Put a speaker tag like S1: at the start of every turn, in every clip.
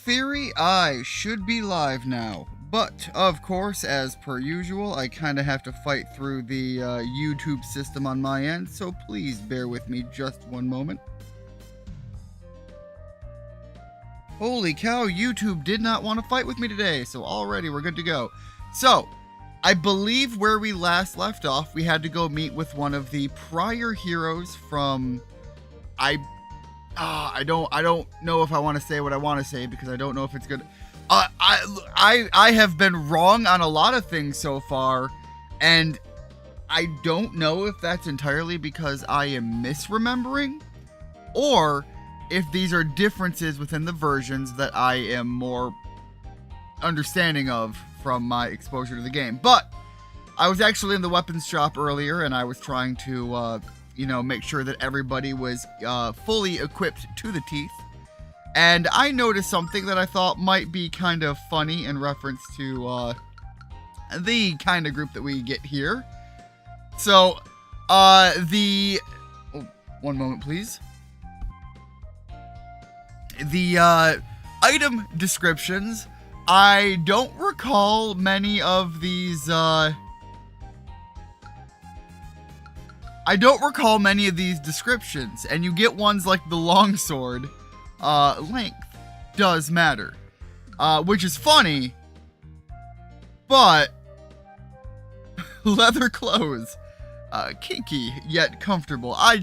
S1: theory, I should be live now. But, of course, as per usual, I kind of have to fight through the YouTube system on my end, so please bear with me just one moment. Holy cow, YouTube did not want to fight with me today, so already we're good to go. So, I believe where we last left off, we had to go meet with one of the prior heroes from... I don't know if I want to say what I want to say because I don't know if it's good. I have been wrong on a lot of things so far, and I don't know if that's entirely because I am misremembering, or if these are differences within the versions that I am more understanding of from my exposure to the game. But I was actually in the weapons shop earlier, and I was trying to, make sure that everybody was fully equipped to the teeth. And I noticed something that I thought might be kind of funny in reference to the kind of group that we get here. So, one moment, please. The item descriptions, I don't recall many of these, descriptions, and you get ones like the longsword. Length does matter, which is funny, but leather clothes, kinky yet comfortable. I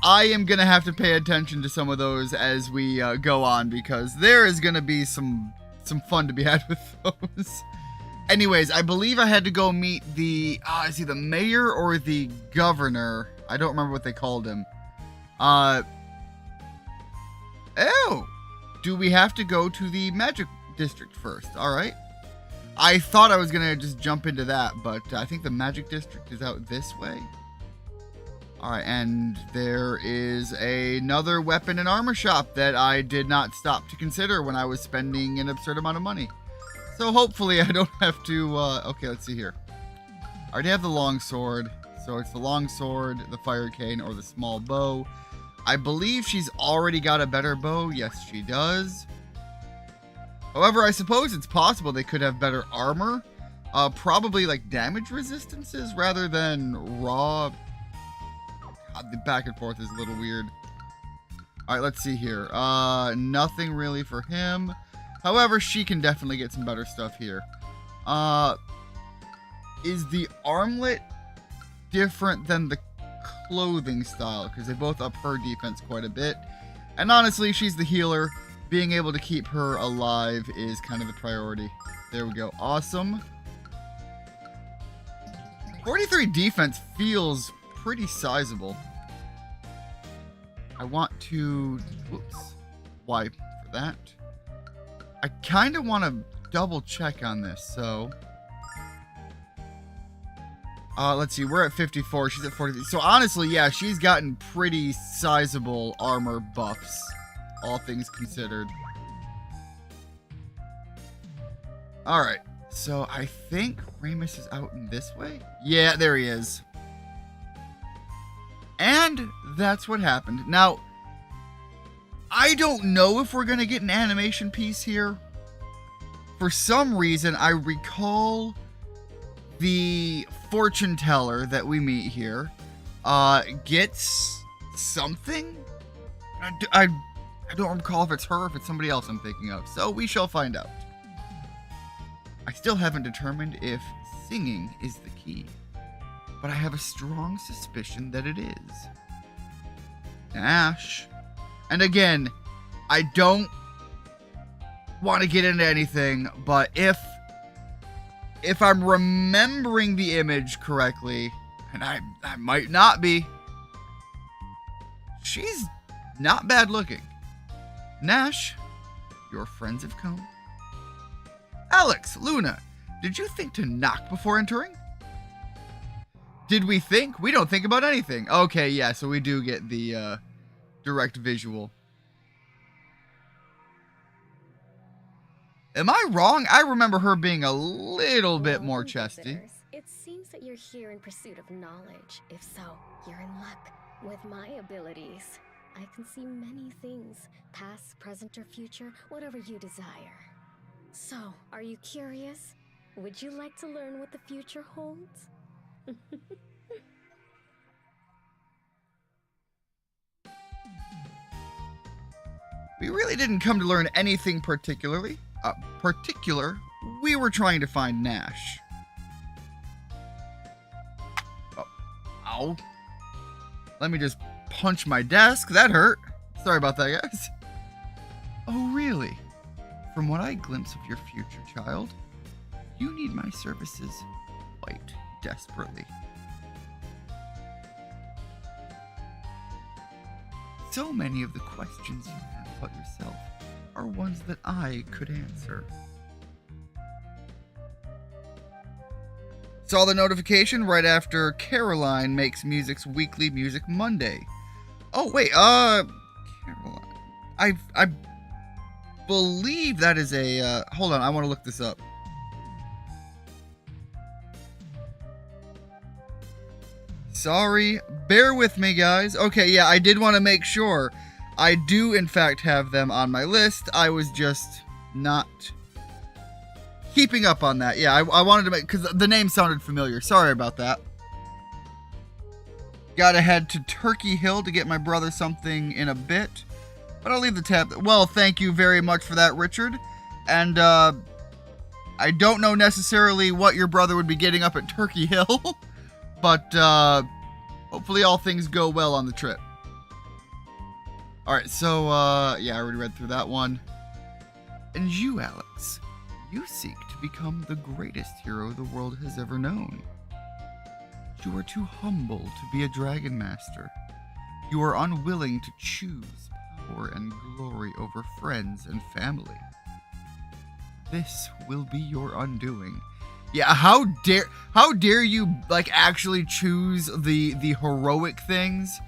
S1: am gonna have to pay attention to some of those as we go on, because there is gonna be some fun to be had with those. Anyways, I believe I had to go meet the is he the mayor or the governor? I don't remember what they called him. Oh, do we have to go to the magic district first? All right. I thought I was going to just jump into that, but I think the magic district is out this way. All right, and there is another weapon and armor shop that I did not stop to consider when I was spending an absurd amount of money. So hopefully I don't have to, okay, let's see here. I already have the longsword, so it's the longsword, the fire cane, or the small bow. I believe she's already got a better bow. Yes, she does. However, I suppose it's possible they could have better armor. Probably like damage resistances rather than raw. God, the back and forth is a little weird. All right, let's see here. Nothing really for him. However, she can definitely get some better stuff here. Is the armlet different than the clothing style? Because they both up her defense quite a bit. And honestly, she's the healer. Being able to keep her alive is kind of the priority. There we go. Awesome. 43 defense feels pretty sizable. I want to... Whoops. Wipe for that. I kind of want to double check on this, so... let's see, we're at 54, she's at 43. So honestly, yeah, she's gotten pretty sizable armor buffs, all things considered. Alright, so I think Ramus is out in this way? Yeah, there he is. And that's what happened. Now, I don't know if we're going to get an animation piece here. For some reason, I recall the fortune teller that we meet here gets something. I don't recall if it's her or if it's somebody else I'm thinking of, so we shall find out. I still haven't determined if singing is the key, but I have a strong suspicion that it is. Ash. And again, I don't want to get into anything, but if I'm remembering the image correctly, and I might not be, she's not bad looking. Nash, your friends have come. Alex, Luna, did you think to knock before entering? Did we think? We don't think about anything. Okay, yeah, so we do get the direct visual. Am I wrong? I remember her being a little bit more chesty.
S2: It seems that you're here in pursuit of knowledge. If so, you're in luck. With my abilities, I can see many things, past, present, or future, whatever you desire. So, are you curious? Would you like to learn what the future holds?
S1: We really didn't come to learn anything particular. We were trying to find Nash. Oh. Ow. Let me just punch my desk. That hurt. Sorry about that, guys. Oh, really? From what I glimpse of your future, child, you need my services quite desperately. So many of the questions you have about yourself are ones that I could answer. Saw the notification right after Caroline makes music's weekly Music Monday. Oh wait, Caroline. I believe that is a hold on, I want to look this up. Sorry, bear with me, guys. Okay, yeah, I did want to make sure. I do, in fact, have them on my list. I was just not keeping up on that. Yeah, I wanted to make, because the name sounded familiar. Sorry about that. Gotta head to Turkey Hill to get my brother something in a bit. But I'll leave the tab. Well, thank you very much for that, Richard. And, I don't know necessarily what your brother would be getting up at Turkey Hill. But, hopefully all things go well on the trip. Alright, so, yeah, I already read through that one. And you, Alex, you seek to become the greatest hero the world has ever known. You are too humble to be a dragon master. You are unwilling to choose power and glory over friends and family. This will be your undoing. Yeah, how dare you, like, actually choose the heroic things?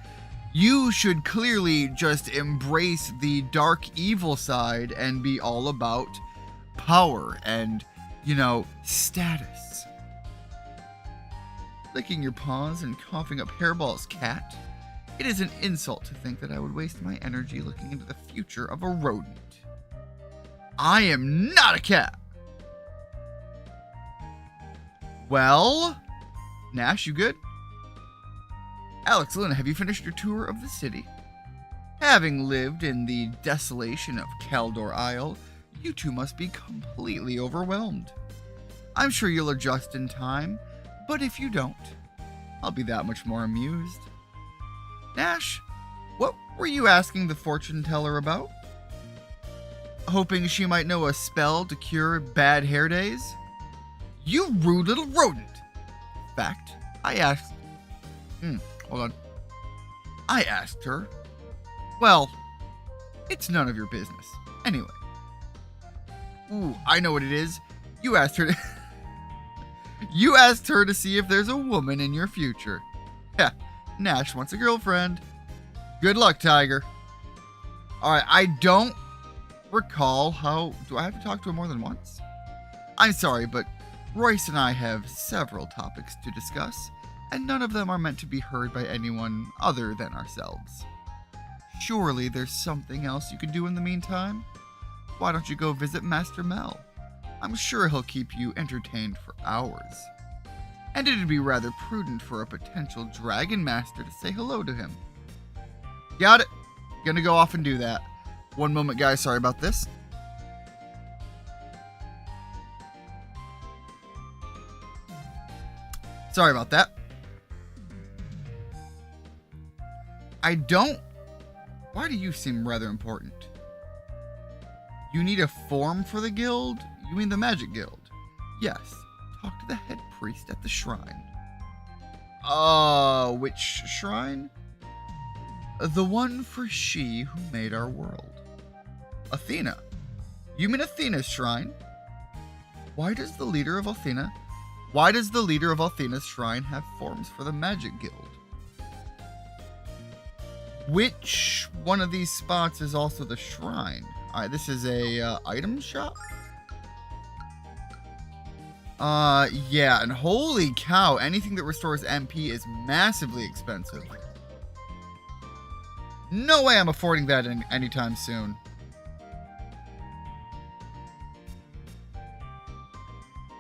S1: You should clearly just embrace the dark evil side and be all about power and, you know, status. Licking your paws and coughing up hairballs, cat. It is an insult to think that I would waste my energy looking into the future of a rodent. I am not a cat. Well, Nash, you good? Alex, Luna, have you finished your tour of the city? Having lived in the desolation of Caldor Isle, you two must be completely overwhelmed. I'm sure you'll adjust in time, but if you don't, I'll be that much more amused. Nash, what were you asking the fortune teller about? Hoping she might know a spell to cure bad hair days? You rude little rodent! In fact, I asked... hold on. I asked her. Well, it's none of your business. Anyway. Ooh, I know what it is. You asked her to... You asked her to see if there's a woman in your future. Yeah, Nash wants a girlfriend. Good luck, Tiger. Alright, I don't recall how... Do I have to talk to her more than once? I'm sorry, but Royce and I have several topics to discuss, and none of them are meant to be heard by anyone other than ourselves. Surely there's something else you could do in the meantime? Why don't you go visit Master Mel? I'm sure he'll keep you entertained for hours. And it'd be rather prudent for a potential dragon master to say hello to him. Got it. Gonna go off and do that. One moment, guys. Sorry about this. Sorry about that. I don't... Why do you seem rather important? You need a form for the guild? You mean the Magic Guild? Yes. Talk to the head priest at the shrine. Which shrine? The one for she who made our world. Athena. You mean Athena's shrine? Why does the leader of Athena's shrine have forms for the Magic Guild? Which one of these spots is also the shrine? Alright, this is a item shop? Yeah, and holy cow, anything that restores MP is massively expensive. No way I'm affording that anytime soon.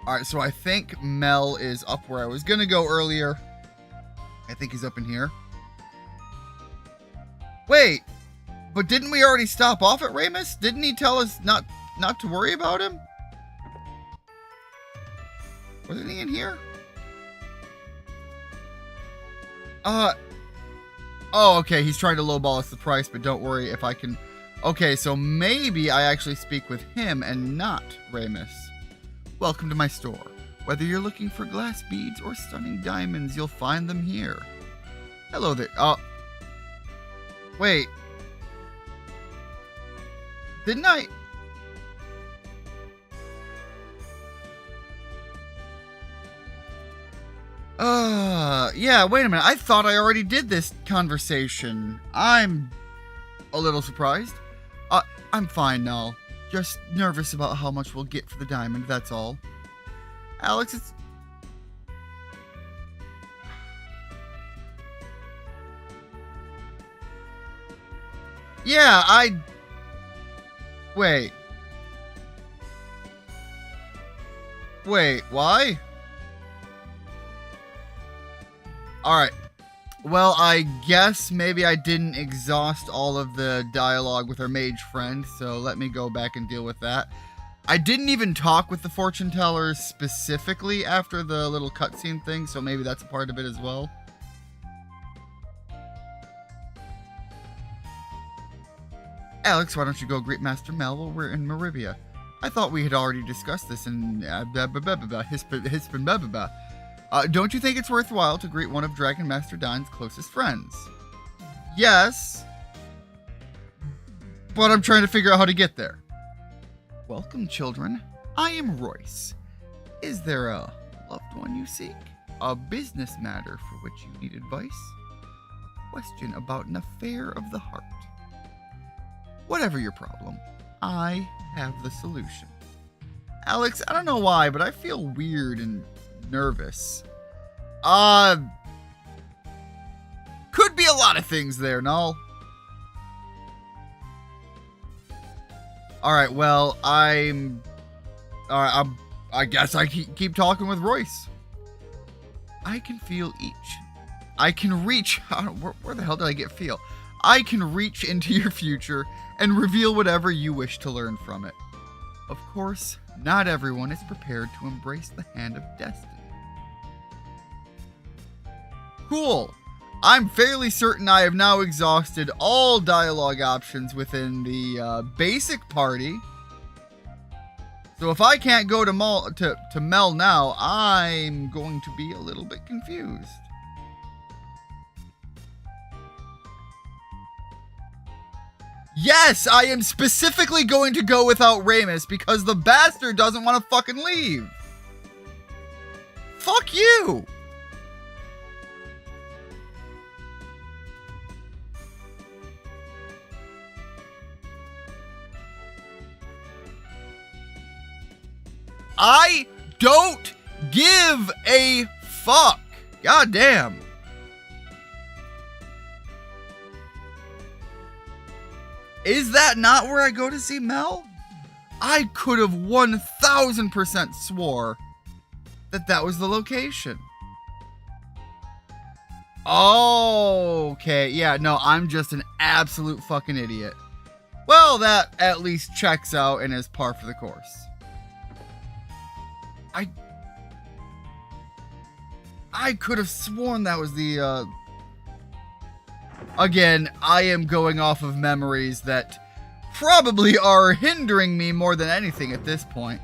S1: Alright, so I think Mel is up where I was gonna go earlier. I think he's up in here. Wait, but didn't we already stop off at Ramus? Didn't he tell us not to worry about him? Wasn't he in here? Oh, okay, he's trying to lowball us the price, but don't worry if I can... Okay, so maybe I actually speak with him and not Ramus. Welcome to my store. Whether you're looking for glass beads or stunning diamonds, you'll find them here. Hello there. Wait. Didn't I... Yeah, wait a minute. I thought I already did this conversation. I'm a little surprised. I'm fine, Null. Just nervous about how much we'll get for the diamond, that's all. Alex, it's... Yeah, Wait. Wait, why? Alright. Well, I guess maybe I didn't exhaust all of the dialogue with our mage friend, so let me go back and deal with that. I didn't even talk with the fortune tellers specifically after the little cutscene thing, so maybe that's a part of it as well. Alex, why don't you go greet Master Mel while we're in Maribia? I thought we had already discussed this in don't you think it's worthwhile to greet one of Dragon Master Dine's closest friends? Yes, but I'm trying to figure out how to get there. Welcome, children. I am Royce. Is there a loved one you seek? A business matter for which you need advice? A question about an affair of the heart? Whatever your problem, I have the solution. Alex, I don't know why, but I feel weird and nervous. Could be a lot of things there, Null. Alright, well, I guess I keep talking with Royce. I can feel each. I can reach... Where the hell did I get feel? I can reach into your future and reveal whatever you wish to learn from it. Of course, not everyone is prepared to embrace the hand of destiny. Cool. I'm fairly certain I have now exhausted all dialogue options within the basic party. So if I can't go to Mel now, I'm going to be a little bit confused. Yes, I am specifically going to go without Ramus because the bastard doesn't want to fucking leave. Fuck you. I don't give a fuck. God damn. Is that not where I go to see Mel? I could have 1000% swore that that was the location. Okay, yeah, no, I'm just an absolute fucking idiot. Well, that at least checks out and is par for the course. I could have sworn that was the, Again, I am going off of memories that probably are hindering me more than anything at this point.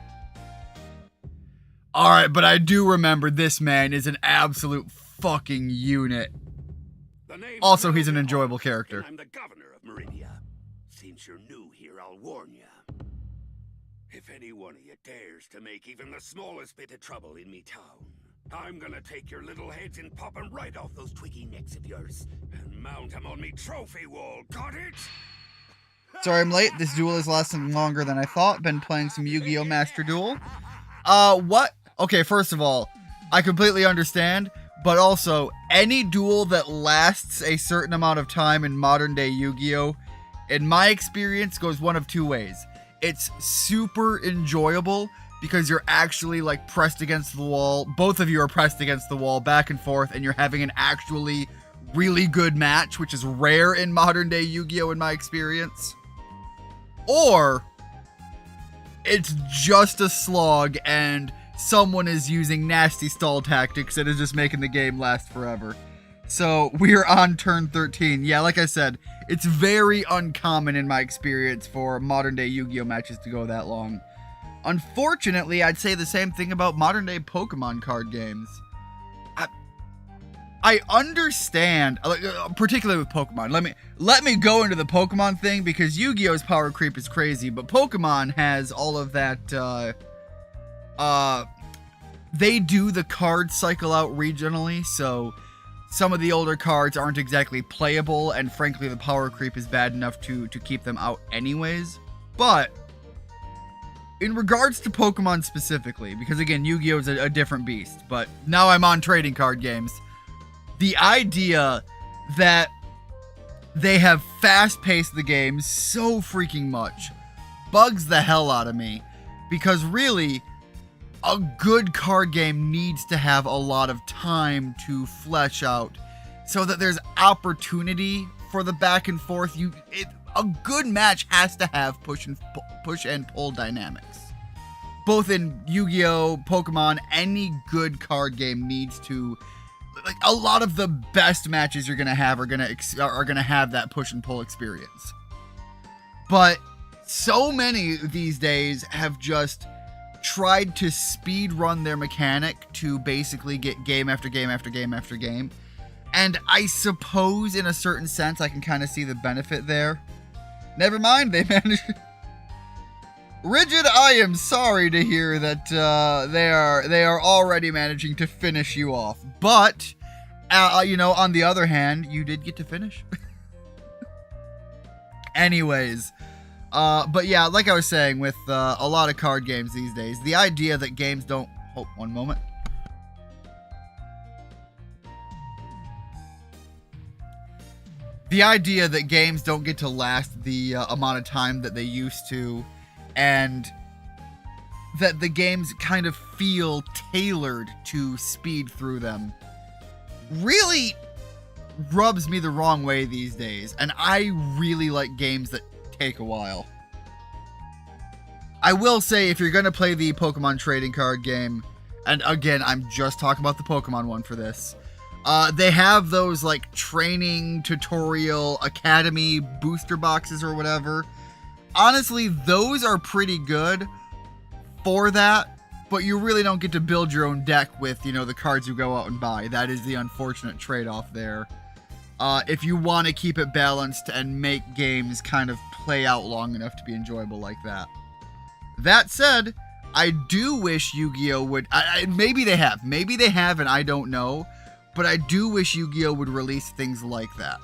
S1: Alright, but I do remember this man is an absolute fucking unit. Also, he's an enjoyable character.
S3: I'm the governor of Meridia. Since you're new here, I'll warn you. If any one of you dares to make even the smallest bit of trouble in me town, I'm gonna take your little heads and pop 'em right off those twiggy necks of yours and mount 'em on me trophy wall, got it?
S1: Sorry I'm late. This duel is lasting longer than I thought. Been playing some Yu-Gi-Oh! Master Duel. What? Okay, first of all, I completely understand, but also any duel that lasts a certain amount of time in modern day Yu-Gi-Oh, in my experience, goes one of two ways. It's super enjoyable because you're actually like pressed against the wall. Both of you are pressed against the wall back and forth, and you're having an actually really good match, which is rare in modern day Yu-Gi-Oh in my experience. Or it's just a slog and someone is using nasty stall tactics that is just making the game last forever. So we're on turn 13. Yeah, like I said, it's very uncommon in my experience for modern day Yu-Gi-Oh matches to go that long. Unfortunately, I'd say the same thing about modern day Pokemon card games. I understand, particularly with Pokemon. Let me go into the Pokemon thing, because Yu-Gi-Oh's power creep is crazy, but Pokemon has all of that, they do the card cycle out regionally, so some of the older cards aren't exactly playable, and frankly the power creep is bad enough to keep them out anyways. But in regards to Pokemon specifically, because again, Yu-Gi-Oh is a different beast, but now I'm on trading card games. The idea that they have fast-paced the game so freaking much bugs the hell out of me, because really, a good card game needs to have a lot of time to flesh out so that there's opportunity for the back and forth. A good match has to have push and pull dynamics. Both in Yu-Gi-Oh, Pokemon, any good card game needs to, like, a lot of the best matches you're gonna have are gonna have that push and pull experience. But so many these days have just tried to speed run their mechanic to basically get game after game after game after game. And I suppose in a certain sense I can kind of see the benefit there. Never mind, they managed. Rigid, I am sorry to hear that they are already managing to finish you off. But, on the other hand, you did get to finish. Anyways, but yeah, like I was saying, with a lot of card games these days, the idea that games don't... Oh, one moment. The idea that games don't get to last the amount of time that they used to, and that the games kind of feel tailored to speed through them, really rubs me the wrong way these days, and I really like games that take a while. I will say, if you're going to play the Pokemon trading card game, and again, I'm just talking about the Pokemon one for this, they have those like training tutorial academy booster boxes or whatever. Honestly, those are pretty good for that, but you really don't get to build your own deck with, the cards you go out and buy. That is the unfortunate trade-off there. If you want to keep it balanced and make games kind of play out long enough to be enjoyable like that. That said, I do wish Yu-Gi-Oh would... maybe they have and I don't know, but I do wish Yu-Gi-Oh would release things like that.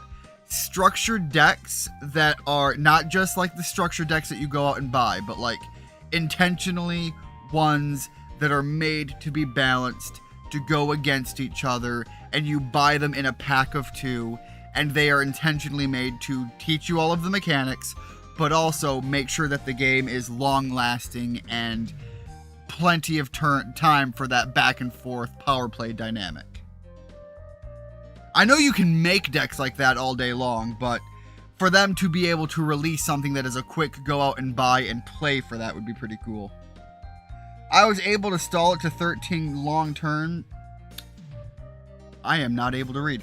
S1: Structured decks that are not just like the structured decks that you go out and buy, but like intentionally ones that are made to be balanced, to go against each other, and you buy them in a pack of 2, and they are intentionally made to teach you all of the mechanics, but also make sure that the game is long lasting and plenty of time for that back and forth power play dynamic. I know you can make decks like that all day long, but for them to be able to release something that is a quick go out and buy and play for that would be pretty cool. I was able to stall it to 13 long turn. I am not able to read.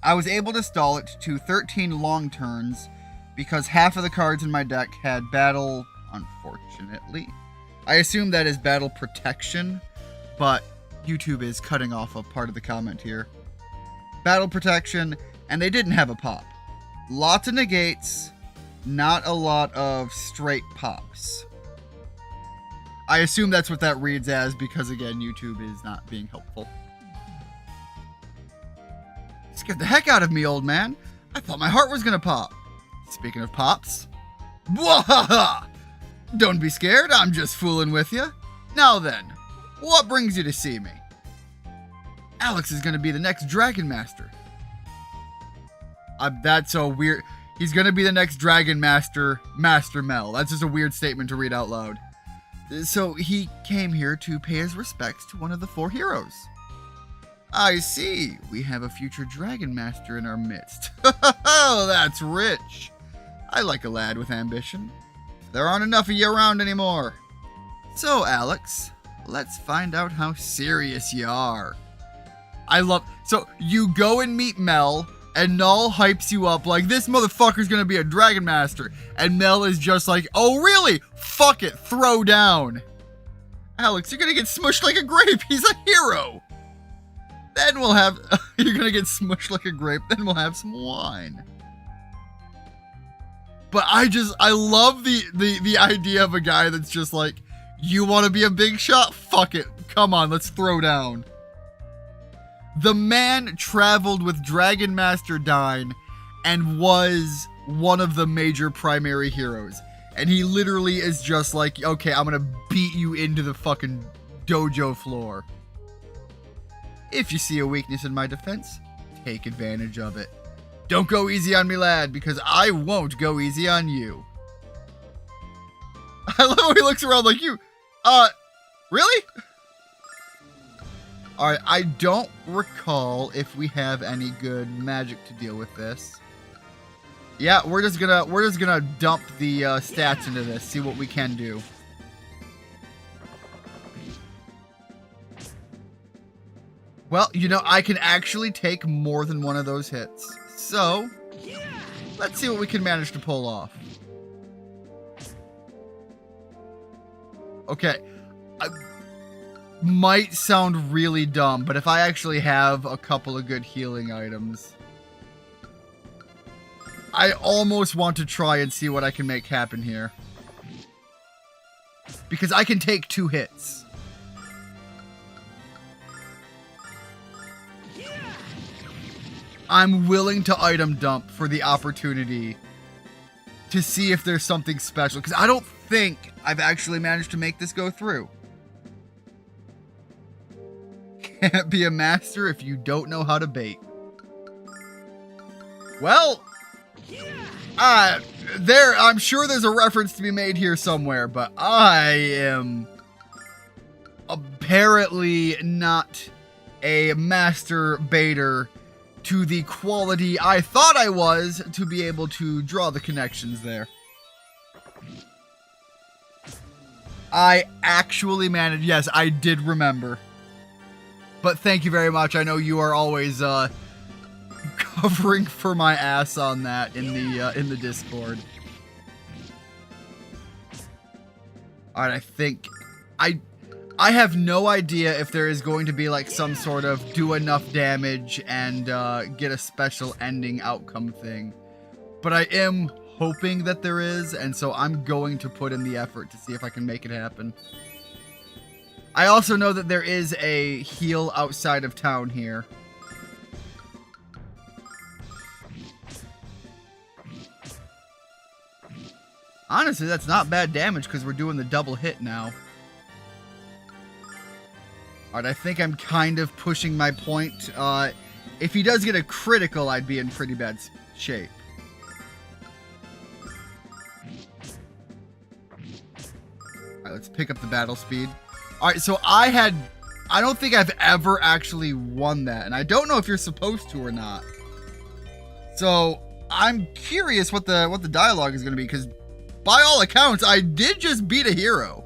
S1: I was able to stall it to 13 long turns because half of the cards in my deck had battle, unfortunately. I assume that is battle protection, but YouTube is cutting off a part of the comment here. Battle protection, and they didn't have a pop. Lots of negates, not a lot of straight pops. I assume that's what that reads as because, again, YouTube is not being helpful. Scared the heck out of me, old man. I thought my heart was gonna pop. Speaking of pops. Bwahaha! Don't be scared, I'm just fooling with you. Now then, what brings you to see me? Alex is going to be the next Dragon Master. That's so weird. He's going to be the next Dragon Master, Master Mel. That's just a weird statement to read out loud. So he came here to pay his respects to one of the 4 heroes. I see. We have a future Dragon Master in our midst. Oh, that's rich. I like a lad with ambition. There aren't enough of you around anymore. So, Alex, let's find out how serious you are. So you go and meet Mel, and Null hypes you up like, this motherfucker's gonna be a Dragon Master. And Mel is just like, oh really? Fuck it, throw down. Alex, you're gonna get smushed like a grape. He's a hero. Then we'll have, you're gonna get smushed like a grape. Then we'll have some wine. But I love the idea of a guy that's just like, you want to be a big shot? Fuck it. Come on, let's throw down. The man traveled with Dragon Master Dine and was one of the major primary heroes. And he literally is just like, okay, I'm going to beat you into the fucking dojo floor. If you see a weakness in my defense, take advantage of it. Don't go easy on me, lad, because I won't go easy on you. I love how he looks around like, really? Alright, I don't recall if we have any good magic to deal with this. Yeah, we're just gonna dump the stats into this, see what we can do. Well, you know, I can actually take more than one of those hits. So, let's see what we can manage to pull off. Okay. Might sound really dumb, but if I actually have a couple of good healing items, I almost want to try and see what I can make happen here. Because I can take 2 hits. I'm willing to item dump for the opportunity to see if there's something special, because I don't think I've actually managed to make this go through. Can't be a master if you don't know how to bait. Well, I'm sure there's a reference to be made here somewhere, but I am apparently not a master baiter to the quality I thought I was to be able to draw the connections there. I actually managed. Yes, I did remember. But thank you very much. I know you are always covering for my ass on that in the Discord. All right, I think I have no idea if there is going to be like some sort of do enough damage and get a special ending outcome thing. But I am hoping that there is, and so I'm going to put in the effort to see if I can make it happen. I also know that there is a heal outside of town here. Honestly, that's not bad damage because we're doing the double hit now. Alright, I think I'm kind of pushing my point. If he does get a critical, I'd be in pretty bad shape. Alright, let's pick up the battle speed. Alright, so I don't think I've ever actually won that, and I don't know if you're supposed to or not. So, I'm curious what the dialogue is going to be, because by all accounts, I did just beat a hero.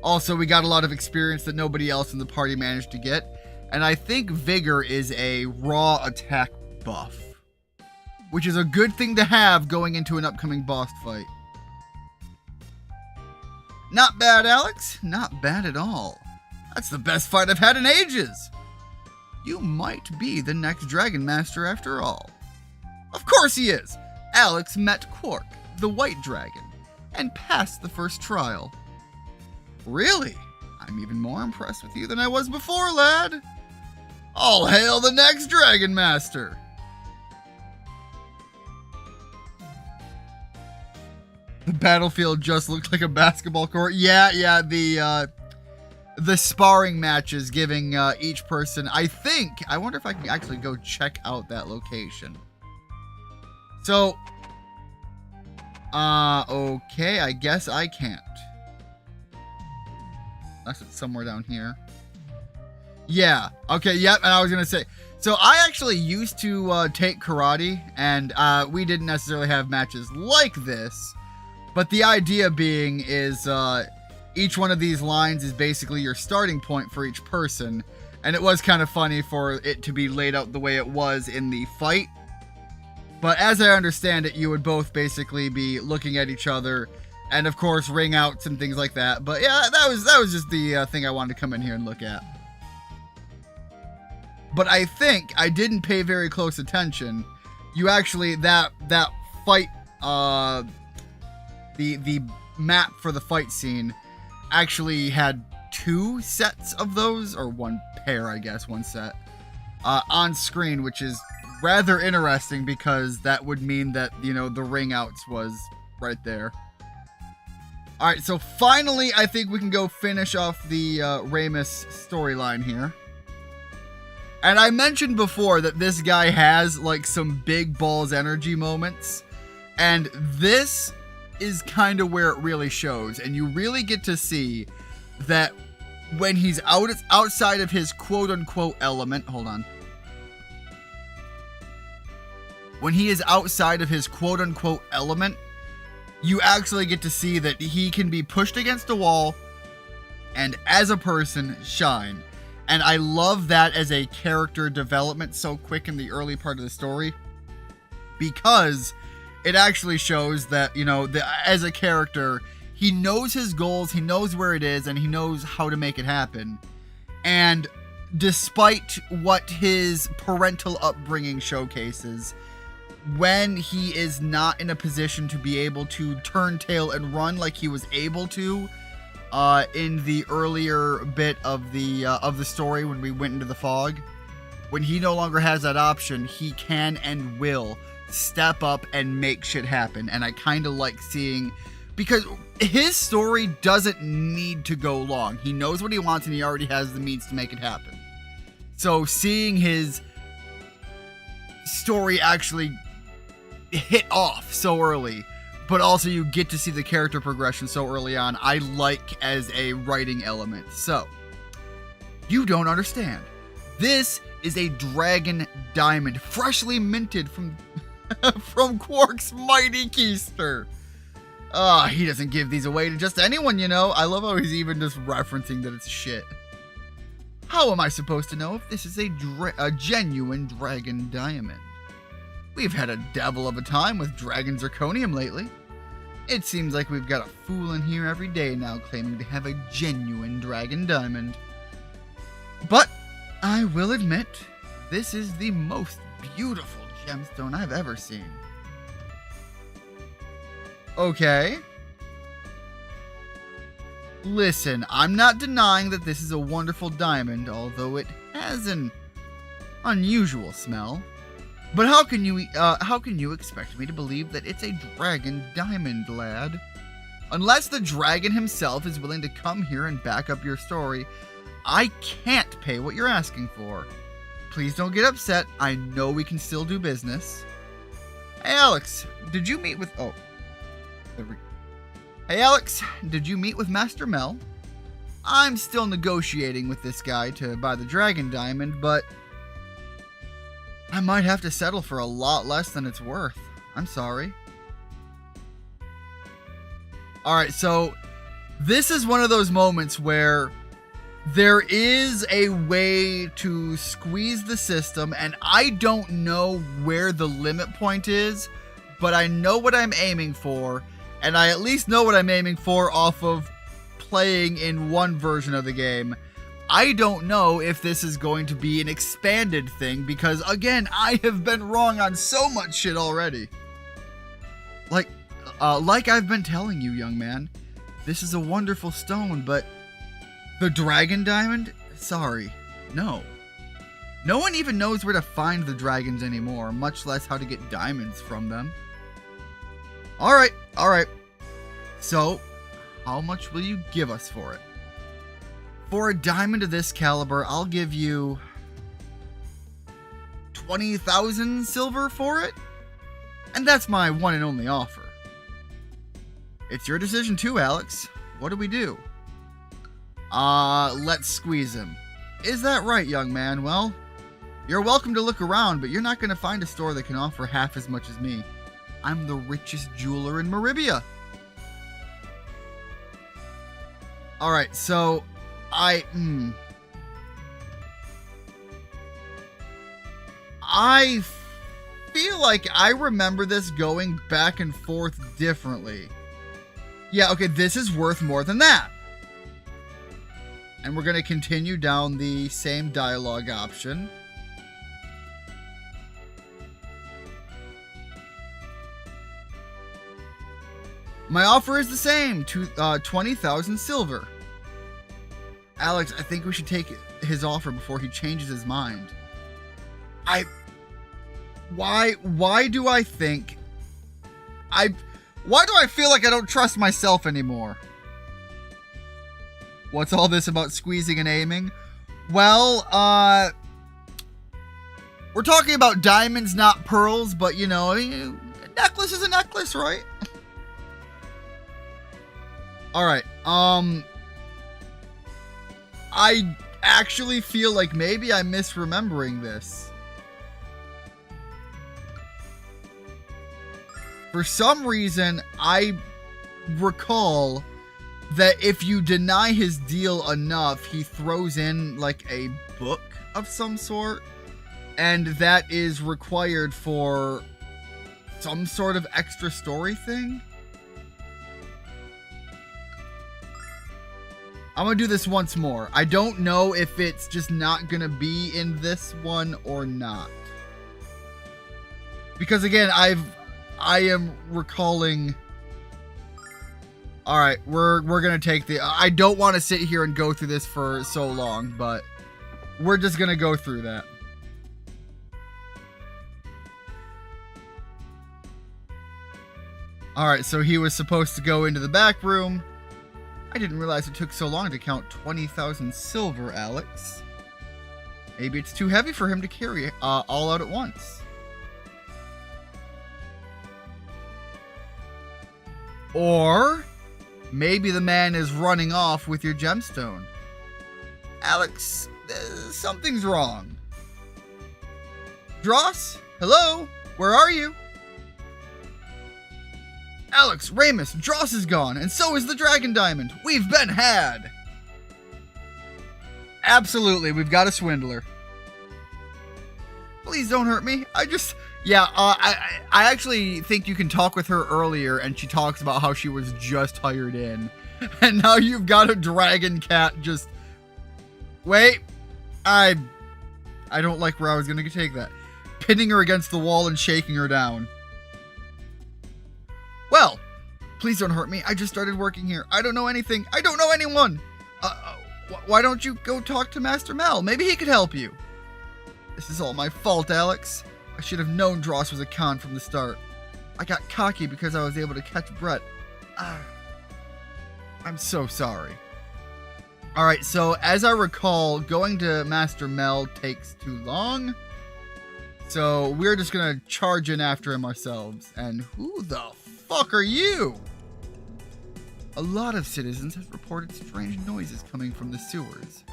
S1: Also, we got a lot of experience that nobody else in the party managed to get, and I think Vigor is a raw attack buff, which is a good thing to have going into an upcoming boss fight. Not bad, Alex. Not bad at all. That's the best fight I've had in ages. You might be the next Dragon Master after all. Of course he is. Alex met Quark, the White Dragon, and passed the first trial. Really? I'm even more impressed with you than I was before, lad. All hail the next Dragon Master. The battlefield just looked like a basketball court. Yeah, the the sparring matches, giving each person, I wonder if I can actually go check out that location. So, okay, I guess I can't. Unless it's somewhere down here. Yeah, okay, yep, and I was gonna say, so I actually used to take karate, and we didn't necessarily have matches like this, but the idea being is each one of these lines is basically your starting point for each person, and it was kind of funny for it to be laid out the way it was in the fight. But as I understand it, you would both basically be looking at each other, and of course ring outs and things like that. But yeah, that was just the thing I wanted to come in here and look at. But I think I didn't pay very close attention. You actually, that fight, the map for the fight scene actually had 2 sets of those, or 1 pair, I guess, 1 set, on screen, which is rather interesting because that would mean that, you know, the ring outs was right there. All right, so finally, I think we can go finish off the Ramus storyline here. And I mentioned before that this guy has like some big balls energy moments, and this is kind of where it really shows, and you really get to see that when he's outside of his quote-unquote element, hold on. When he is outside of his quote-unquote element, you actually get to see that he can be pushed against a wall and as a person shine. And I love that as a character development so quick in the early part of the story, because it actually shows that, you know, as a character, he knows his goals, he knows where it is, and he knows how to make it happen. And despite what his parental upbringing showcases, when he is not in a position to be able to turn tail and run like he was able to in the earlier bit of the story when we went into the fog, when he no longer has that option, he can and will step up and make shit happen. And I kind of like seeing, because his story doesn't need to go long. He knows what he wants and he already has the means to make it happen. So seeing his story actually hit off so early, but also you get to see the character progression so early on, I like as a writing element. So, you don't understand. This is a Dragon Diamond, freshly minted from from Quark's Mighty Keister. He doesn't give these away to just anyone, you know. I love how he's even just referencing that it's shit. How am I supposed to know if this is a genuine Dragon Diamond? We've had a devil of a time with Dragon Zirconium lately. It seems like we've got a fool in here every day now claiming to have a genuine Dragon Diamond. But I will admit, this is the most beautiful gemstone I've ever seen. Okay. Listen, I'm not denying that this is a wonderful diamond, although it has an unusual smell. But how can you expect me to believe that it's a Dragon Diamond, lad? Unless the dragon himself is willing to come here and back up your story, I can't pay what you're asking for. Please don't get upset. I know we can still do business. Hey, Alex, did you meet with... Oh. Hey, Alex, did you meet with Master Mel? I'm still negotiating with this guy to buy the Dragon Diamond, but I might have to settle for a lot less than it's worth. I'm sorry. Alright, so this is one of those moments where there is a way to squeeze the system, and I don't know where the limit point is, but I know what I'm aiming for, and I at least know what I'm aiming for off of playing in one version of the game. I don't know if this is going to be an expanded thing, because again, I have been wrong on so much shit already. Like I've been telling you, young man, this is a wonderful stone, but the Dragon Diamond? Sorry, no. No one even knows where to find the dragons anymore, much less how to get diamonds from them. Alright. So, how much will you give us for it? For a diamond of this caliber, I'll give you 20,000 silver for it. And that's my one and only offer. It's your decision too, Alex. What do we do? Let's squeeze him. Is that right, young man? Well, you're welcome to look around, but you're not going to find a store that can offer half as much as me. I'm the richest jeweler in Maribia. Alright, so I feel like I remember this going back and forth differently. Yeah, okay, this is worth more than that. And we're going to continue down the same dialogue option. My offer is the same, 20,000 silver. Alex, I think we should take his offer before he changes his mind. Why do I think... Why do I feel like I don't trust myself anymore? What's all this about squeezing and aiming? Well, we're talking about diamonds, not pearls, but you know, a necklace is a necklace, right? Alright, I actually feel like maybe I'm misremembering this. For some reason, I recall that if you deny his deal enough, he throws in like a book of some sort, and that is required for some sort of extra story thing. I'm gonna do this once more. I don't know if it's just not gonna be in this one or not. Because again, I am recalling... Alright, we're gonna take the... I don't want to sit here and go through this for so long, but we're just gonna go through that. Alright, so he was supposed to go into the back room. I didn't realize it took so long to count 20,000 silver, Alex. Maybe it's too heavy for him to carry all out at once. Or maybe the man is running off with your gemstone. Alex, something's wrong. Dross? Hello? Where are you? Alex, Ramus, Dross is gone, and so is the Dragon Diamond. We've been had. Absolutely, we've got a swindler. Please don't hurt me. I actually think you can talk with her earlier, and she talks about how she was just hired in. And now you've got a dragon cat just... Wait. I don't like where I was going to take that. Pinning her against the wall and shaking her down. Well, please don't hurt me. I just started working here. I don't know anything. I don't know anyone. Why don't you go talk to Master Mel? Maybe he could help you. This is all my fault, Alex. I should have known Dross was a con from the start. I got cocky because I was able to catch Brett. I'm so sorry. Alright, so as I recall, going to Master Mel takes too long. So we're just going to charge in after him ourselves. And who the fuck are you? A lot of citizens have reported strange noises coming from the sewers.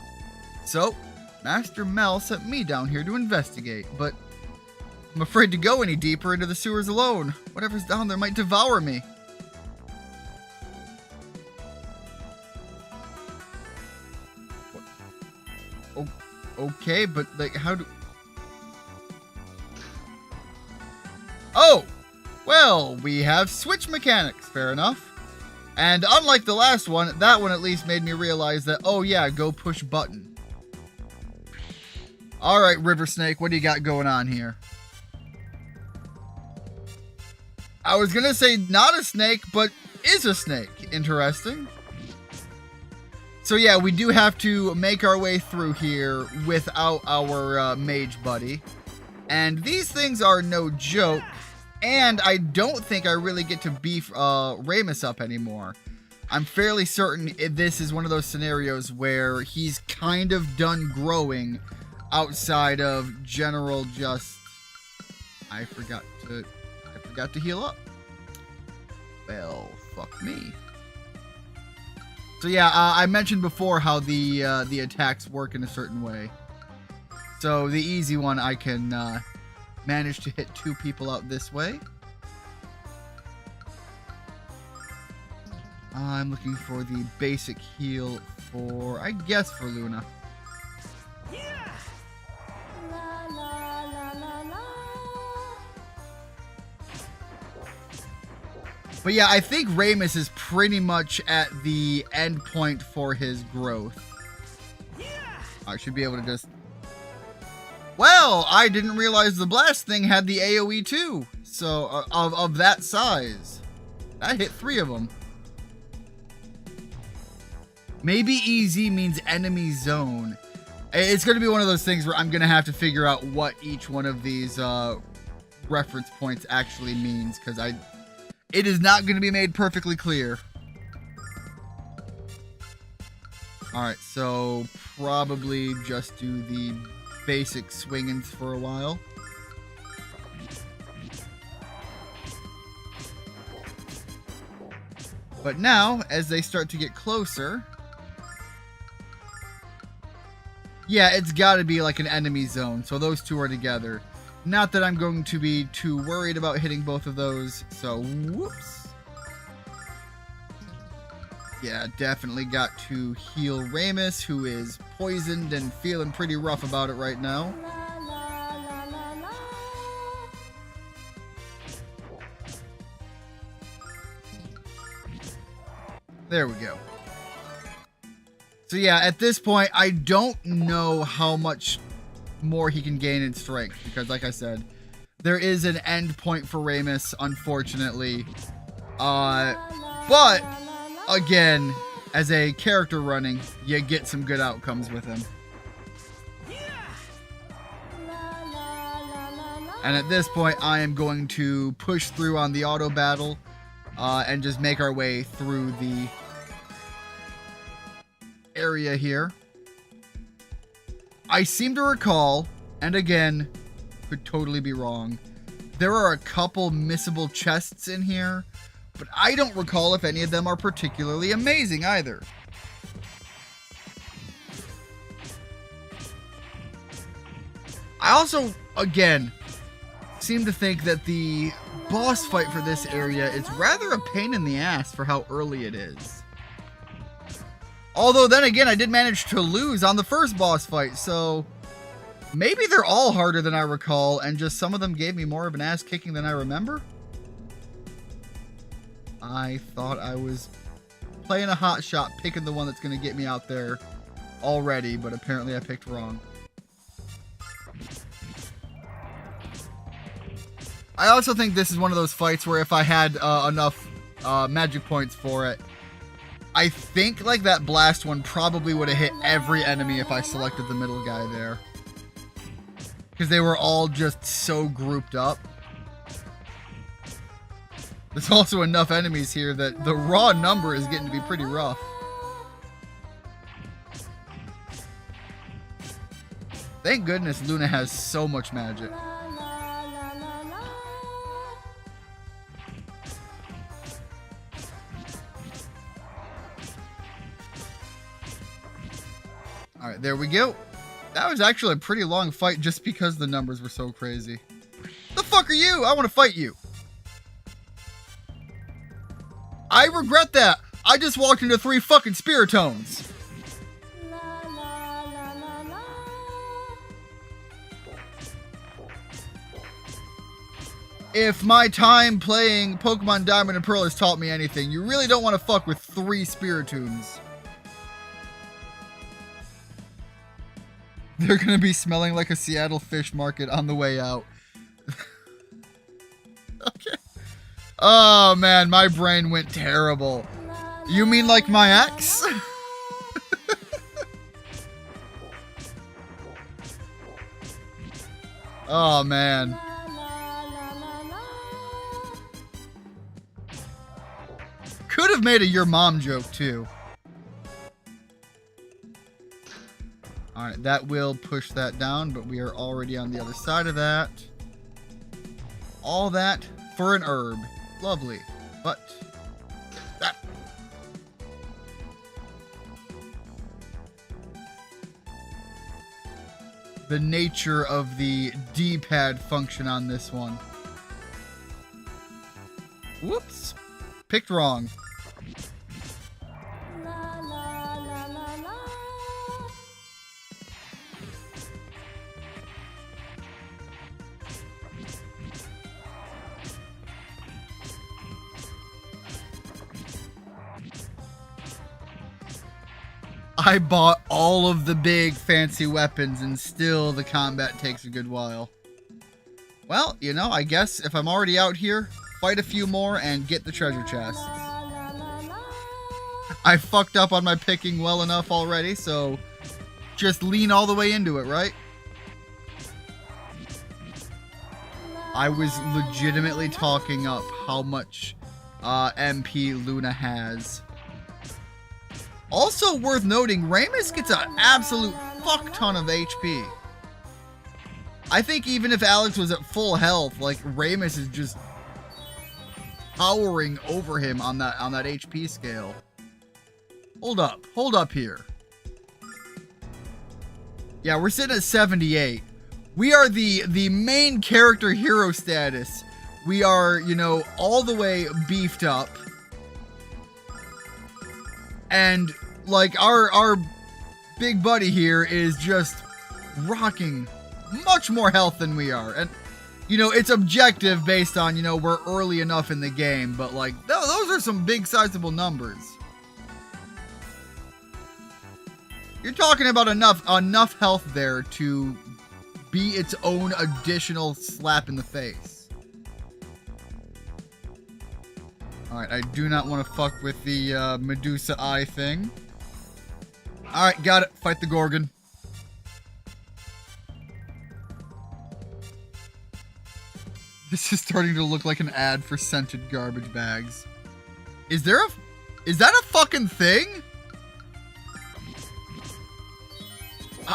S1: So, Master Mel sent me down here to investigate, but I'm afraid to go any deeper into the sewers alone. Whatever's down there might devour me. What? Okay, but like, how do... Oh! Well, we have switch mechanics, fair enough. And unlike the last one, that one at least made me realize that, oh yeah, go push button. Alright, River Snake, what do you got going on here? I was gonna say not a snake, but is a snake. Interesting. So yeah, we do have to make our way through here without our mage buddy. And these things are no joke. And I don't think I really get to beef Ramus up anymore. I'm fairly certain this is one of those scenarios where he's kind of done growing outside of general just... I forgot to heal up. Well, fuck me. So yeah, I mentioned before how the attacks work in a certain way. So the easy one, I can manage to hit 2 people out this way. I'm looking for the basic heal for, I guess, for Luna.
S2: Yeah. La, la, la, la, la.
S1: But yeah, I think Ramus is pretty much at the end point for his growth.
S2: Yeah.
S1: I should be able to just... Well, I didn't realize the blast thing had the AoE too. So, of that size. That hit 3 of them. Maybe easy means enemy zone. It's going to be one of those things where I'm going to have to figure out what each one of these reference points actually means, because it is not going to be made perfectly clear. Alright, so probably just do the basic swingings for a while. But now, as they start to get closer... Yeah, it's got to be like an enemy zone, so those 2 are together. Not that I'm going to be too worried about hitting both of those, so whoops. Yeah, definitely got to heal Ramus, who is poisoned and feeling pretty rough about it right now. There we go. So yeah, at this point, I don't know how much more he can gain in strength, because like I said, there is an end point for Ramus, unfortunately. But, again, as a character running, you get some good outcomes with him. And at this point, I am going to push through on the auto battle, and just make our way through the area here. I seem to recall, and again, could totally be wrong, there are a couple missable chests in here, but I don't recall if any of them are particularly amazing either. I also, again, seem to think that the boss fight for this area is rather a pain in the ass for how early it is. Although then again, I did manage to lose on the first boss fight, so maybe they're all harder than I recall, and just some of them gave me more of an ass kicking than I remember. I thought I was playing a hot shot, picking the one that's going to get me out there already, but apparently I picked wrong. I also think this is one of those fights where if I had enough magic points for it, I think like that blast one probably would have hit every enemy if I selected the middle guy there. Because they were all just so grouped up. There's also enough enemies here that the raw number is getting to be pretty rough. Thank goodness Luna has so much magic. Alright, there we go. That was actually a pretty long fight just because the numbers were so crazy. The fuck are you? I want to fight you. I regret that. I just walked into 3 fucking Spiritones. If my time playing Pokemon Diamond and Pearl has taught me anything, you really don't want to fuck with 3 Spiritoons. They're gonna be smelling like a Seattle fish market on the way out. Okay. Oh man, my brain went terrible. You mean like my ex? Oh man. Could could have made a your mom joke too. Alright, that will push that down, but we are already on the other side of that. All that for an herb. Lovely. But that. The nature of the D-pad function on this one. Whoops. Picked wrong.
S2: La, la, la, la, la.
S1: I bought all of the big fancy weapons and still the combat takes a good while. Well, you know, I guess if I'm already out here, fight a few more and get the treasure chests. I fucked up on my picking well enough already, so just lean all the way into it, right? I was legitimately talking up how much MP Luna has. Also worth noting, Ramus gets an absolute fuck ton of HP. I think even if Alex was at full health, like Ramus is just towering over him on that HP scale. Hold up here. Yeah, we're sitting at 78. We are the main character hero status. We are, you know, all the way beefed up. And like our big buddy here is just rocking much more health than we are. And you know, it's objective based on, you know, we're early enough in the game, but like those are some big sizable numbers. You're talking about enough health there to be its own additional slap in the face. Alright, I do not want to fuck with the Medusa eye thing. Alright, got it. Fight the Gorgon. This is starting to look like an ad for scented garbage bags. Is that a fucking thing?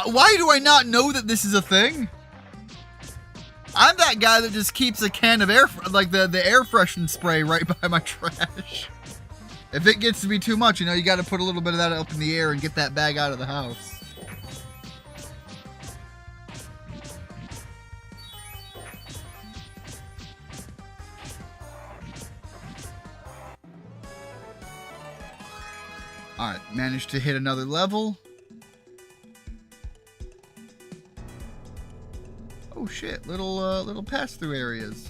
S1: Why do I not know that this is a thing? I'm that guy that just keeps a can of air, like the air freshening spray right by my trash. If it gets to be too much, you know, you got to put a little bit of that up in the air and get that bag out of the house. Alright, managed to hit another level. Oh shit, little pass-through areas.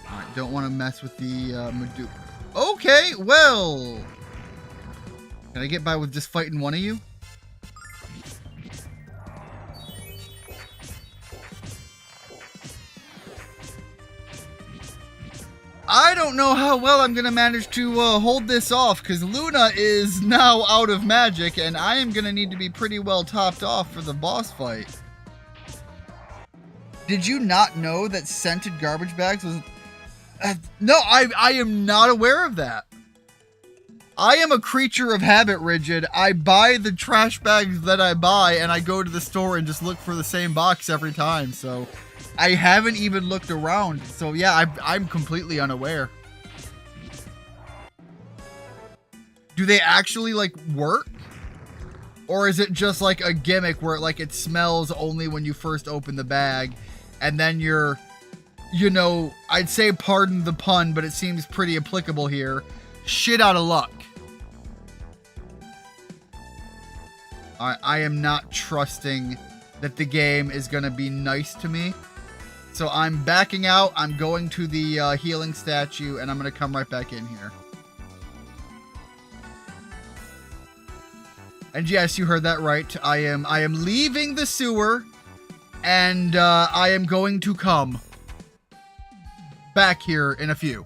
S1: Alright, don't want to mess with the Medusa. Okay, well. Can I get by with just fighting one of you? I don't know how well I'm going to manage to hold this off, because Luna is now out of magic, and I am going to need to be pretty well topped off for the boss fight. Did you not know that scented garbage bags was... no, I am not aware of that. I am a creature of habit, Rigid. I buy the trash bags that I buy, and I go to the store and just look for the same box every time, so... I haven't even looked around, so yeah, I'm completely unaware. Do they actually, like, work? Or is it just like a gimmick where, like, it smells only when you first open the bag, and then you're, you know, I'd say pardon the pun, but it seems pretty applicable here, shit out of luck. Alright, I am not trusting that the game is gonna be nice to me. So I'm backing out, I'm going to the healing statue, and I'm going to come right back in here. And yes, you heard that right. I am leaving the sewer, and I am going to come back here in a few.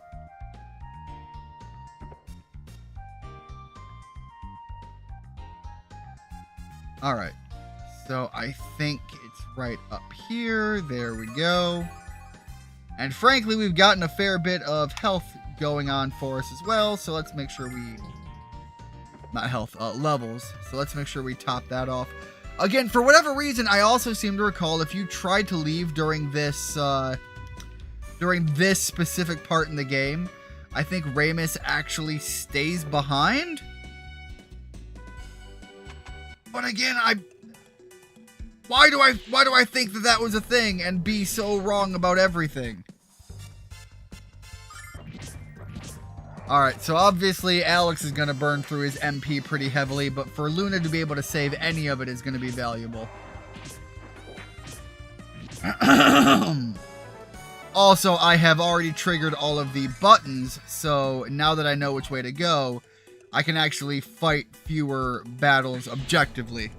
S1: Alright, so I think it's right up here. There we go. And frankly, we've gotten a fair bit of health going on for us as well. So let's make sure we, not health, levels. So let's make sure we top that off. Again, for whatever reason, I also seem to recall if you tried to leave during this specific part in the game, I think Ramus actually stays behind. But again, why do I think that that was a thing and be so wrong about everything? Alright, so obviously Alex is going to burn through his MP pretty heavily, but for Luna to be able to save any of it is going to be valuable. Also, I have already triggered all of the buttons, so now that I know which way to go, I can actually fight fewer battles objectively.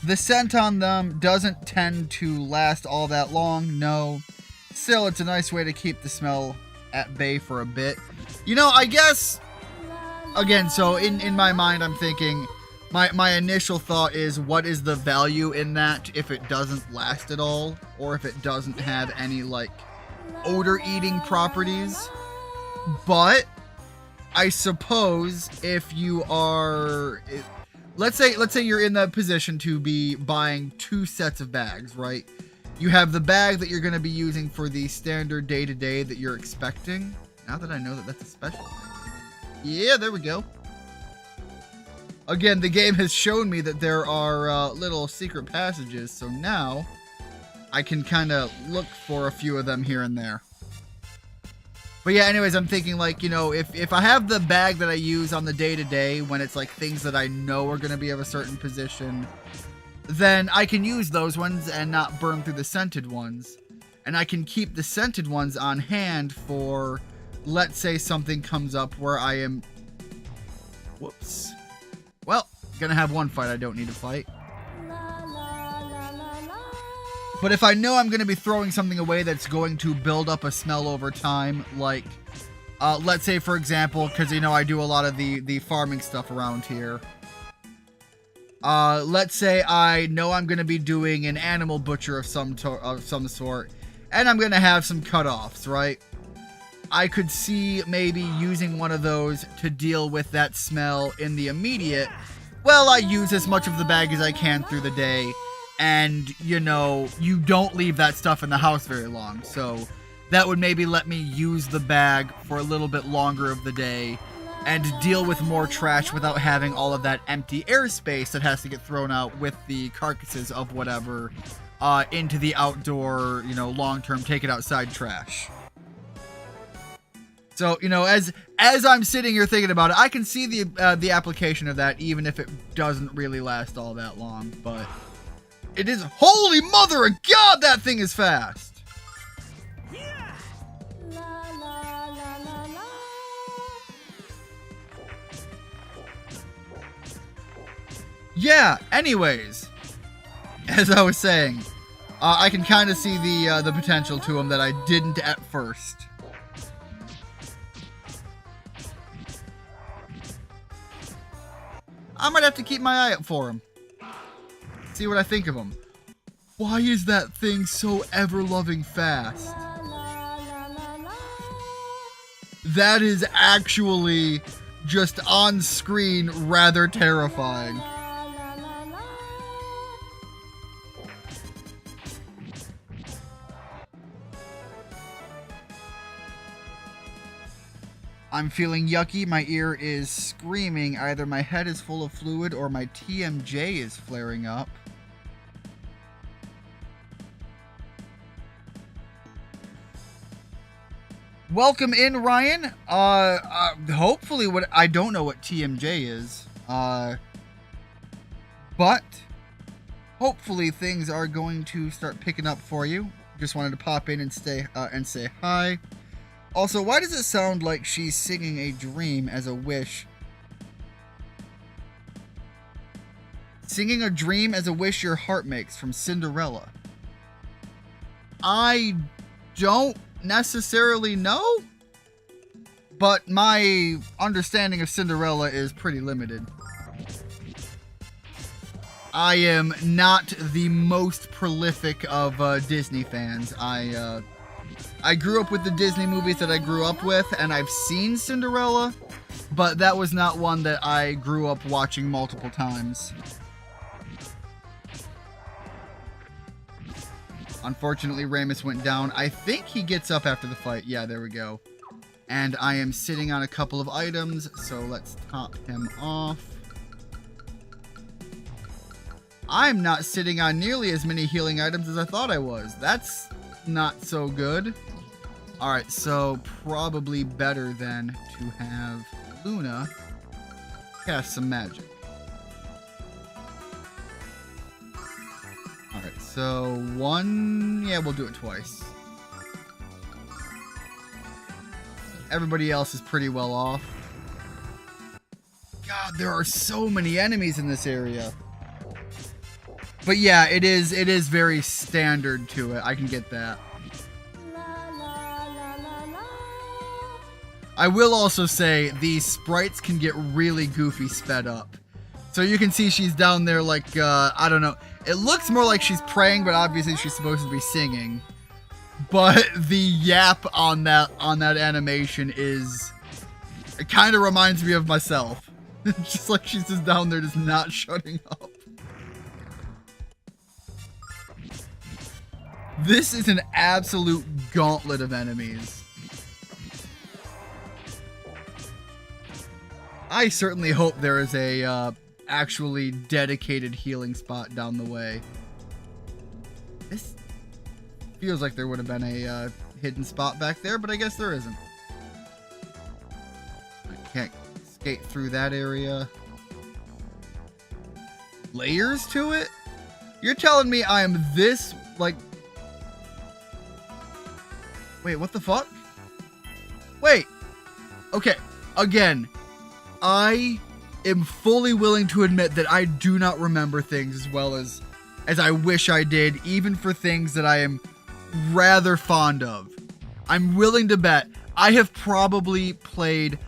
S1: The scent on them doesn't tend to last all that long, no. Still, it's a nice way to keep the smell at bay for a bit. You know, I guess, again, so in my mind, I'm thinking, my initial thought is, what is the value in that if it doesn't last at all? Or if it doesn't have any, like, odor-eating properties? But I suppose if you are, let's say you're in the position to be buying 2 sets of bags, right? You have the bag that you're going to be using for the standard day-to-day that you're expecting. Now that I know that that's a special thing. Yeah, there we go. Again, the game has shown me that there are little secret passages, so now I can kind of look for a few of them here and there. But yeah, anyways, I'm thinking, like, you know, if I have the bag that I use on the day-to-day when it's like things that I know are going to be of a certain position, then I can use those ones and not burn through the scented ones. And I can keep the scented ones on hand for, let's say something comes up where I am, whoops. Well, gonna have one fight I don't need to fight. But if I know I'm going to be throwing something away that's going to build up a smell over time, like, let's say, for example, because, you know, I do a lot of the farming stuff around here. Let's say I know I'm going to be doing an animal butcher of some sort, and I'm going to have some cutoffs, right? I could see maybe using one of those to deal with that smell in the immediate. Well, I use as much of the bag as I can through the day. And, you know, you don't leave that stuff in the house very long. So that would maybe let me use the bag for a little bit longer of the day and deal with more trash without having all of that empty airspace that has to get thrown out with the carcasses of whatever into the outdoor, you know, long-term take it outside trash. So, you know, as I'm sitting here thinking about it, I can see the application of that, even if it doesn't really last all that long, but it is, holy mother of God, that thing is fast.
S2: Yeah. La, la, la, la, la.
S1: Yeah, anyways, as I was saying, I can kind of see the potential to him that I didn't at first. I might have to keep my eye out for him. See what I think of him. Why is that thing so ever-loving fast? That is actually just on screen rather terrifying. I'm feeling yucky. My ear is screaming. Either my head is full of fluid or my TMJ is flaring up. Welcome in, Ryan. Hopefully I don't know what TMJ is. But hopefully things are going to start picking up for you. Just wanted to pop in and say hi. Also, why does it sound like she's singing a dream as a wish? Singing a dream as a wish your heart makes from Cinderella. I don't necessarily know, but my understanding of Cinderella is pretty limited. I am not the most prolific of Disney fans. I I grew up with the Disney movies that I grew up with, and I've seen Cinderella, but that was not one that I grew up watching multiple times. Unfortunately, Ramus went down. I think he gets up after the fight. Yeah, there we go. And I am sitting on a couple of items, so let's top him off. I'm not sitting on nearly as many healing items as I thought I was. That's not so good. Alright, so probably better then to have Luna cast some magic. Alright, so one... yeah, we'll do it twice. Everybody else is pretty well off. God, there are so many enemies in this area. But yeah, it is very standard to it. I can get that. I will also say these sprites can get really goofy sped up. So you can see she's down there like, I don't know. It looks more like she's praying, but obviously she's supposed to be singing. But the yap on that animation is... it kind of reminds me of myself. It's just like she's just down there just not shutting up. This is an absolute gauntlet of enemies. I certainly hope there is a actually dedicated healing spot down the way. This feels like there would have been a hidden spot back there, but I guess there isn't. I can't skate through that area. Layers to it? You're telling me I am this, like... wait, what the fuck? Wait. Okay, again, I am fully willing to admit that I do not remember things as well as I wish I did, even for things that I am rather fond of. I'm willing to bet I have probably played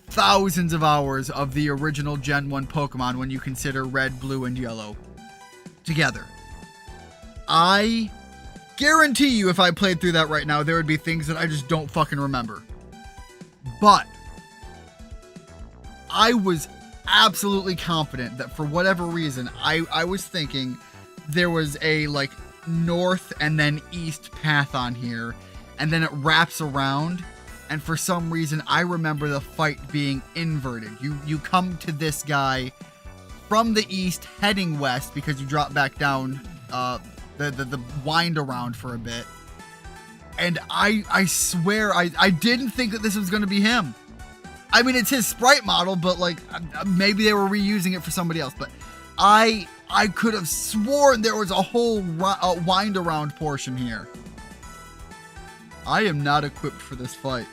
S1: thousands of hours of the original Gen 1 Pokemon when you consider Red, Blue, and Yellow together. I guarantee you if I played through that right now, there would be things that I just don't fucking remember. But I was absolutely confident that for whatever reason, I was thinking there was a like north and then east path on here, and then it wraps around, and for some reason I remember the fight being inverted. You come to this guy from the east heading west because you drop back down the wind around for a bit, and I swear I didn't think that this was going to be him. I mean, it's his sprite model, but like maybe they were reusing it for somebody else, but I could have sworn there was a whole wind around portion here. I am not equipped for this fight.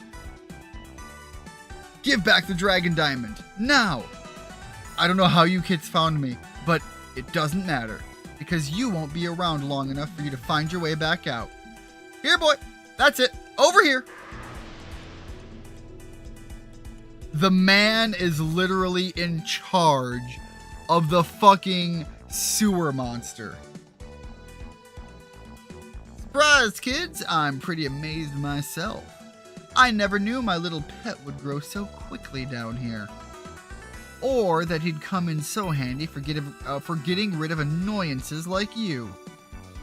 S1: Give back the Dragon Diamond now. I don't know how you kids found me, but it doesn't matter because you won't be around long enough for you to find your way back out. Here, boy. That's it. Over here. The man is literally in charge of the fucking sewer monster. Surprise, kids! I'm pretty amazed myself. I never knew my little pet would grow so quickly down here. Or that he'd come in so handy for getting rid of annoyances like you.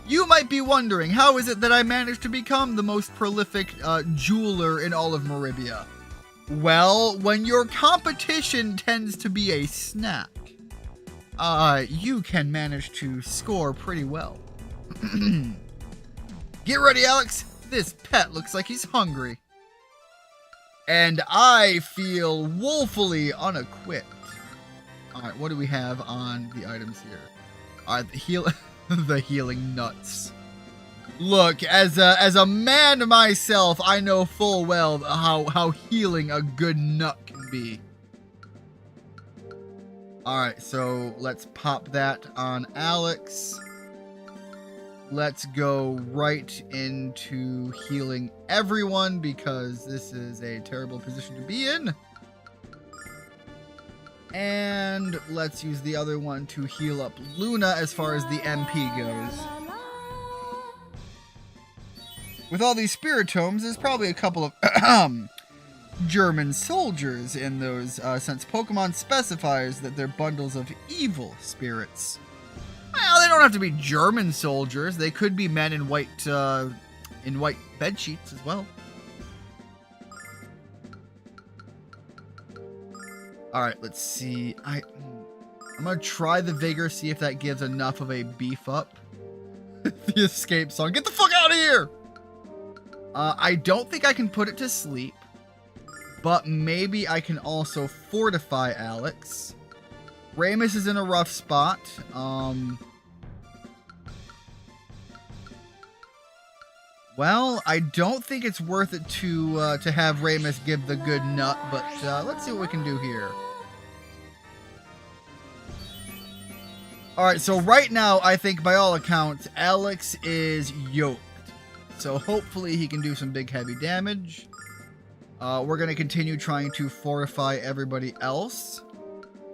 S1: You might be wondering, how is it that I managed to become the most prolific jeweler in all of Meribia? Well, when your competition tends to be a snack, you can manage to score pretty well. Get ready, Alex. This pet looks like he's hungry. And I feel woefully unequipped. Alright, what do we have on the items here? Alright, the healing nuts. Look, as a man myself, I know full well how healing a good nut can be. Alright, so let's pop that on Alex. Let's go right into healing everyone because this is a terrible position to be in. And let's use the other one to heal up Luna as far as the MP goes. With all these spirit tomes, there's probably a couple of German soldiers in those, since Pokemon specifies that they're bundles of evil spirits. Well, they don't have to be German soldiers. They could be men in white bed sheets as well. All right, let's see. I'm gonna try the Vigor, see if that gives enough of a beef up. The escape song. Get the fuck out of here! I don't think I can put it to sleep, but maybe I can also fortify Alex. Ramus is in a rough spot. Well, I don't think it's worth it to have Ramus give the good nut, but let's see what we can do here. Alright, so right now, I think by all accounts, Alex is yoked. So hopefully he can do some big heavy damage. We're going to continue trying to fortify everybody else.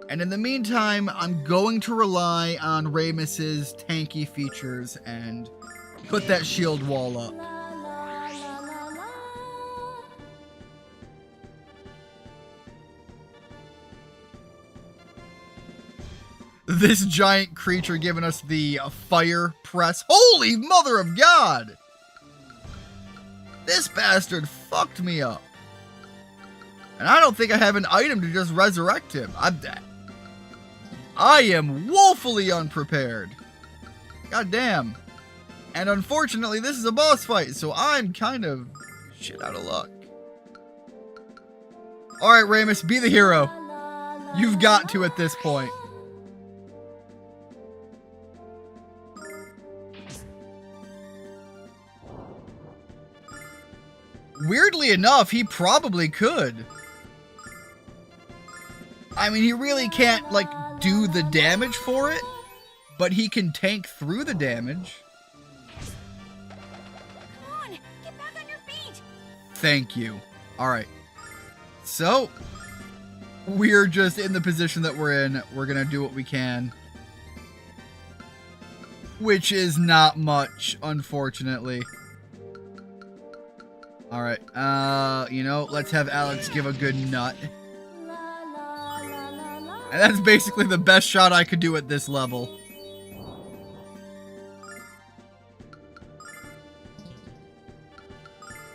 S1: And in the meantime, I'm going to rely on Ramus's tanky features and put that shield wall up. This giant creature giving us the fire press. Holy mother of God! This bastard fucked me up. And I don't think I have an item to just resurrect him. I am woefully unprepared. God damn. And unfortunately, this is a boss fight, so I'm kind of shit out of luck. Alright, Ramus, be the hero. You've got to at this point. Weirdly enough, he probably could. I mean, he really can't, like, do the damage for it, but he can tank through the damage.
S4: Come on, get back on your feet.
S1: Thank you. Alright. So, we're just in the position that we're in. We're gonna do what we can. Which is not much, unfortunately. Alright, you know, let's have Alex give a good nut. And that's basically the best shot I could do at this level.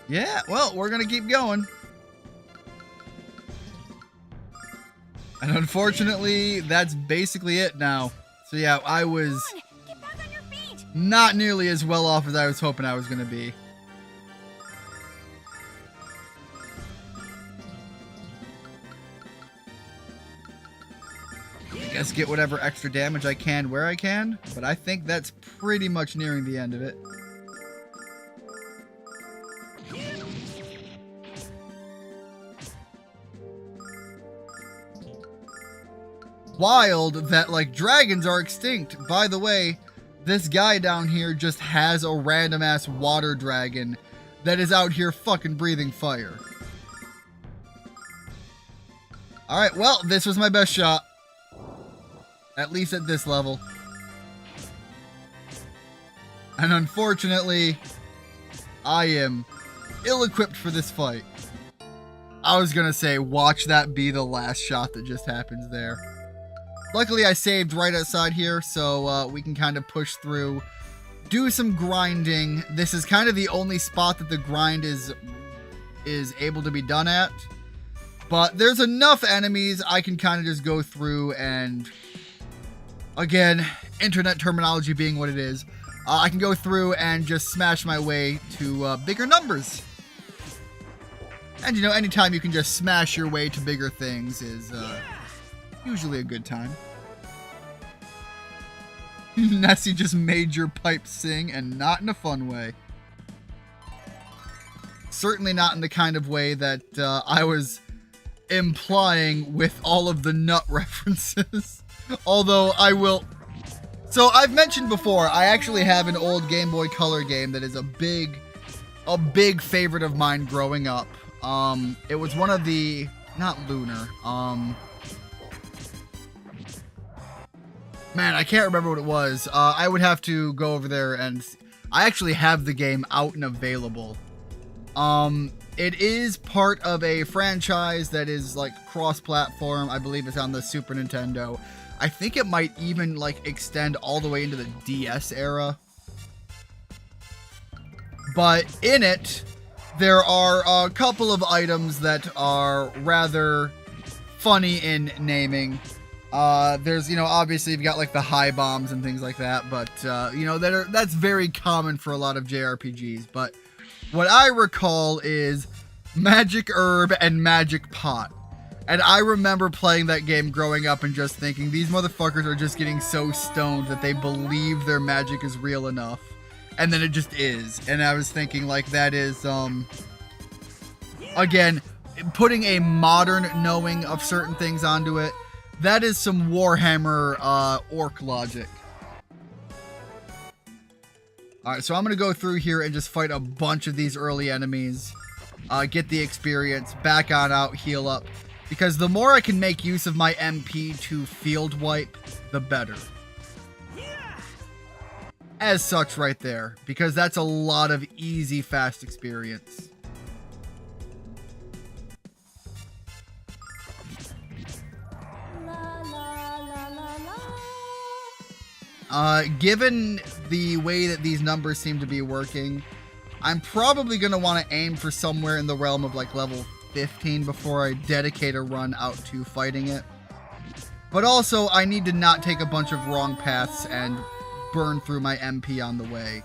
S1: Yeah, well, we're gonna keep going. And unfortunately, that's basically it now. So yeah, I was not nearly as well off as I was hoping I was gonna be. I guess get whatever extra damage I can where I can, but I think that's pretty much nearing the end of it. Wild that, like, dragons are extinct. By the way, this guy down here just has a random ass water dragon that is out here fucking breathing fire. Alright, well, this was my best shot. At least at this level. And unfortunately, I am ill-equipped for this fight. I was gonna say, watch that be the last shot that just happens there. Luckily, I saved right outside here, so we can kind of push through, do some grinding. This is kind of the only spot that the grind is able to be done at. But there's enough enemies I can kind of just go through and... Again, internet terminology being what it is, I can go through and just smash my way to bigger numbers. And, you know, anytime you can just smash your way to bigger things is usually a good time. Nessie just made your pipe sing, and not in a fun way. Certainly not in the kind of way that I was implying with all of the nut references. Although I will... So I've mentioned before, I actually have an old Game Boy Color game that is a big favorite of mine growing up. It was one of the... Not Lunar. Man, I can't remember what it was. I would have to go over there and... I actually have the game out and available. It is part of a franchise that is like cross-platform. I believe it's on the Super Nintendo. I think it might even like extend all the way into the DS era. But in it, there are a couple of items that are rather funny in naming. There's, obviously you've got like the high bombs and things like that, but, that's very common for a lot of JRPGs. But what I recall is Magic Herb and Magic Pot. And I remember playing that game growing up and just thinking, these motherfuckers are just getting so stoned that they believe their magic is real enough. And then it just is. And I was thinking, like, that is, again, putting a modern knowing of certain things onto it. That is some Warhammer orc logic. Alright, so I'm going to go through here and just fight a bunch of these early enemies. Get the experience, back on out, heal up. Because the more I can make use of my MP to field wipe, the better. As such right there. Because that's a lot of easy, fast experience. Given the way that these numbers seem to be working, I'm probably going to want to aim for somewhere in the realm of like level 15 before I dedicate a run out to fighting it. But also, I need to not take a bunch of wrong paths and burn through my MP on the way.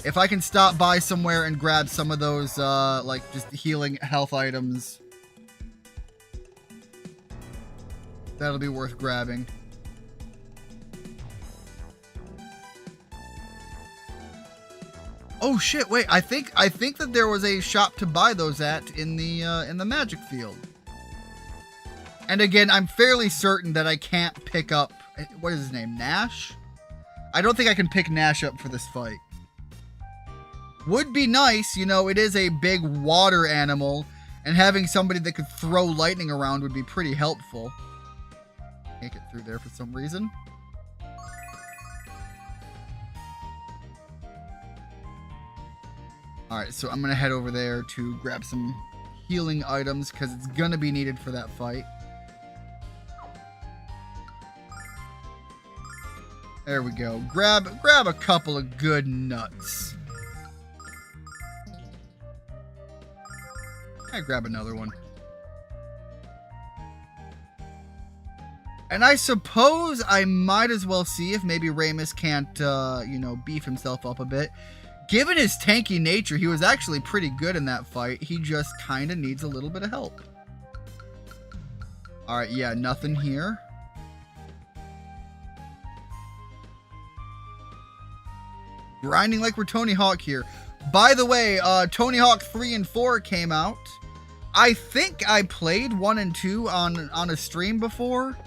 S1: If I can stop by somewhere and grab some of those, like, just healing health items, that'll be worth grabbing. Oh shit, wait, I think that there was a shop to buy those at in the magic field. And again, I'm fairly certain that I can't pick up, what is his name, Nash? I don't think I can pick Nash up for this fight. Would be nice, it is a big water animal, and having somebody that could throw lightning around would be pretty helpful. Can't get through there for some reason. Alright, so I'm going to head over there to grab some healing items, because it's going to be needed for that fight. There we go. Grab a couple of good nuts. I grab another one. And I suppose I might as well see if maybe Ramus can't, beef himself up a bit. Given his tanky nature, he was actually pretty good in that fight. He just kind of needs a little bit of help. Alright, yeah, nothing here. Grinding like we're Tony Hawk here. By the way, Tony Hawk 3 and 4 came out. I think I played 1 and 2 on a stream before.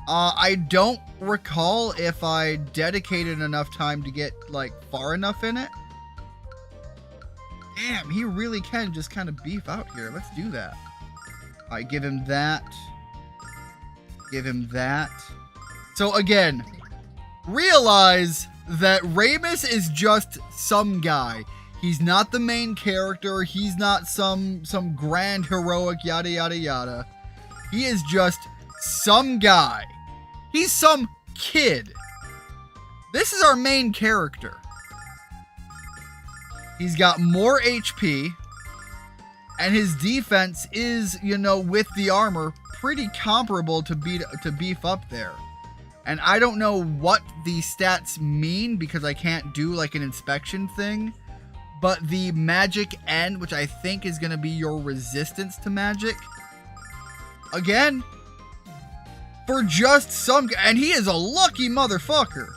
S1: I don't recall if I dedicated enough time to get, like, far enough in it. Damn, he really can just kind of beef out here. Let's do that. Alright, give him that. Give him that. So, again, realize that Ramus is just some guy. He's not the main character. He's not some grand heroic yada yada yada. He is just some guy. He's some kid. This is our main character. He's got more HP, and his defense is, with the armor, pretty comparable to beef up there. And I don't know what the stats mean because I can't do like an inspection thing, but the magic N, which I think is going to be your resistance to magic, again, for just some, and he is a lucky motherfucker.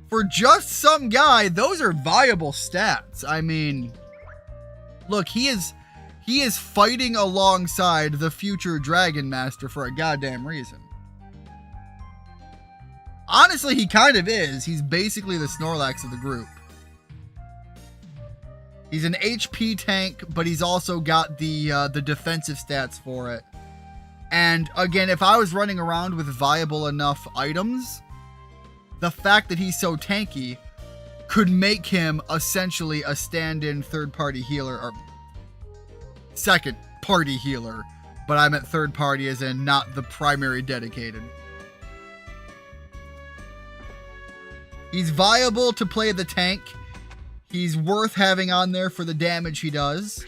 S1: For just some guy, those are viable stats. I mean, look, he is fighting alongside the future Dragon Master for a goddamn reason. Honestly, he kind of is. He's basically the Snorlax of the group. He's an HP tank, but he's also got the defensive stats for it. And again, if I was running around with viable enough items, the fact that he's so tanky could make him essentially a stand-in third-party healer, or second-party healer, but I meant third-party as in not the primary dedicated. He's viable to play the tank. He's worth having on there for the damage he does.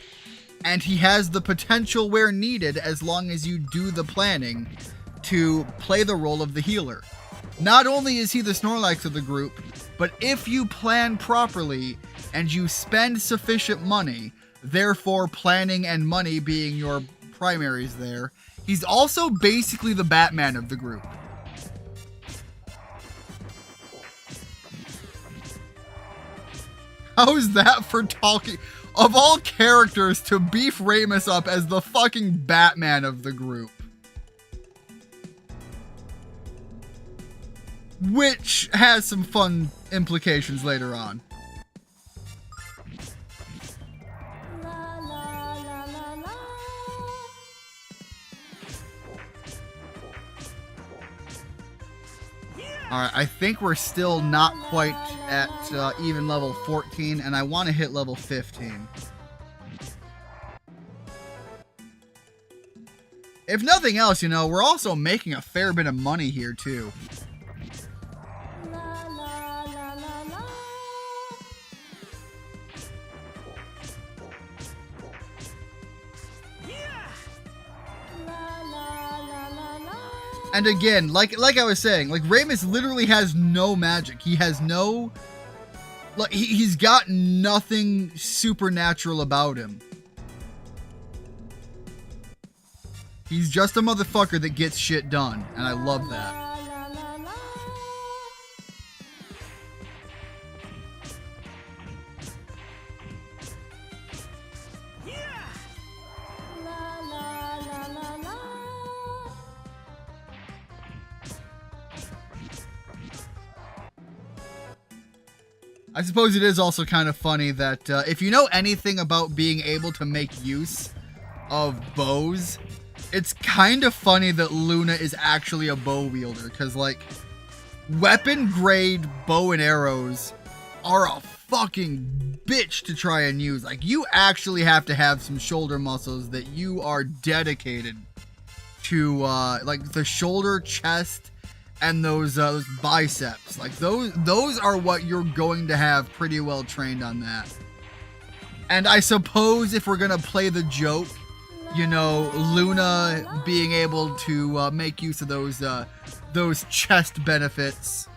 S1: And he has the potential where needed, as long as you do the planning, to play the role of the healer. Not only is he the Snorlax of the group, but if you plan properly and you spend sufficient money, therefore planning and money being your primaries there, he's also basically the Batman of the group. How's that for talking? Of all characters, to beef Ramus up as the fucking Batman of the group. Which has some fun implications later on.
S4: La la la la la.
S1: Alright, I think we're still not quite at even level 14, and I want to hit level 15. If nothing else, you know, we're also making a fair bit of money here, too.
S4: La la la la la. La la la la la.
S1: And again, like I was saying, like, Ramus literally has no magic. He has no... Like, he's got nothing supernatural about him. He's just a motherfucker that gets shit done, and I love that.
S4: La la la la. La la la la la.
S1: I suppose it is also kind of funny that if you know anything about being able to make use of bows, it's kind of funny that Luna is actually a bow wielder, because, like, weapon grade bow and arrows are a fucking bitch to try and use. Like, you actually have to have some shoulder muscles that you are dedicated to, like the shoulder, chest, and those biceps. Like, those are what you're going to have pretty well trained on that. And I suppose if we're gonna play the joke, you know, Luna being able to make use of those chest benefits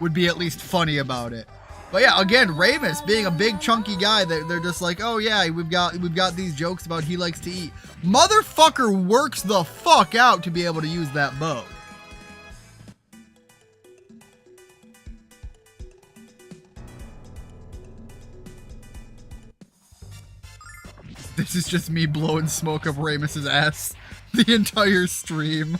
S1: would be at least funny about it. But yeah, again, Ramus being a big chunky guy, they're just like, oh yeah, we've got these jokes about he likes to eat. Motherfucker works the fuck out to be able to use that bow. This is just me blowing smoke up Ramus's ass the entire stream.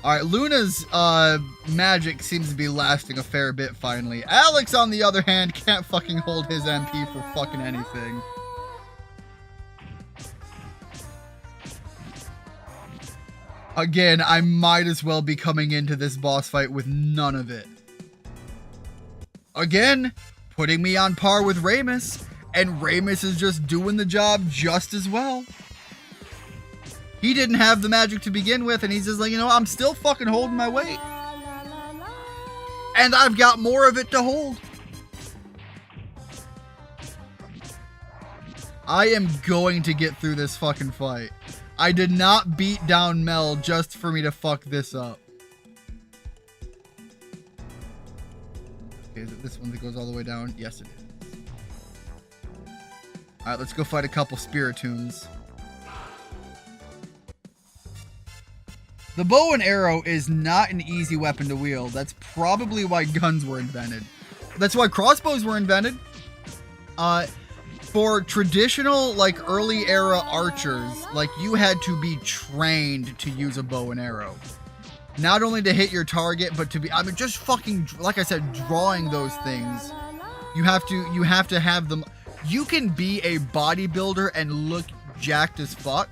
S1: Alright, Luna's magic seems to be lasting a fair bit finally. Alex, on the other hand, can't fucking hold his MP for fucking anything. Again, I might as well be coming into this boss fight with none of it. Again, putting me on par with Ramus, and Ramus is just doing the job just as well. He didn't have the magic to begin with, and he's just like, you know, I'm still fucking holding my weight. And I've got more of it to hold. I am going to get through this fucking fight. I did not beat down Mel just for me to fuck this up. Okay, is it this one that goes all the way down? Yes, it is. Alright, let's go fight a couple Spiritoons. The bow and arrow is not an easy weapon to wield. That's probably why guns were invented. That's why crossbows were invented. For traditional, like, early era archers, like, you had to be trained to use a bow and arrow. Not only to hit your target, but to be, I mean, just fucking, like I said, drawing those things. You have to have them. You can be a bodybuilder and look jacked as fuck,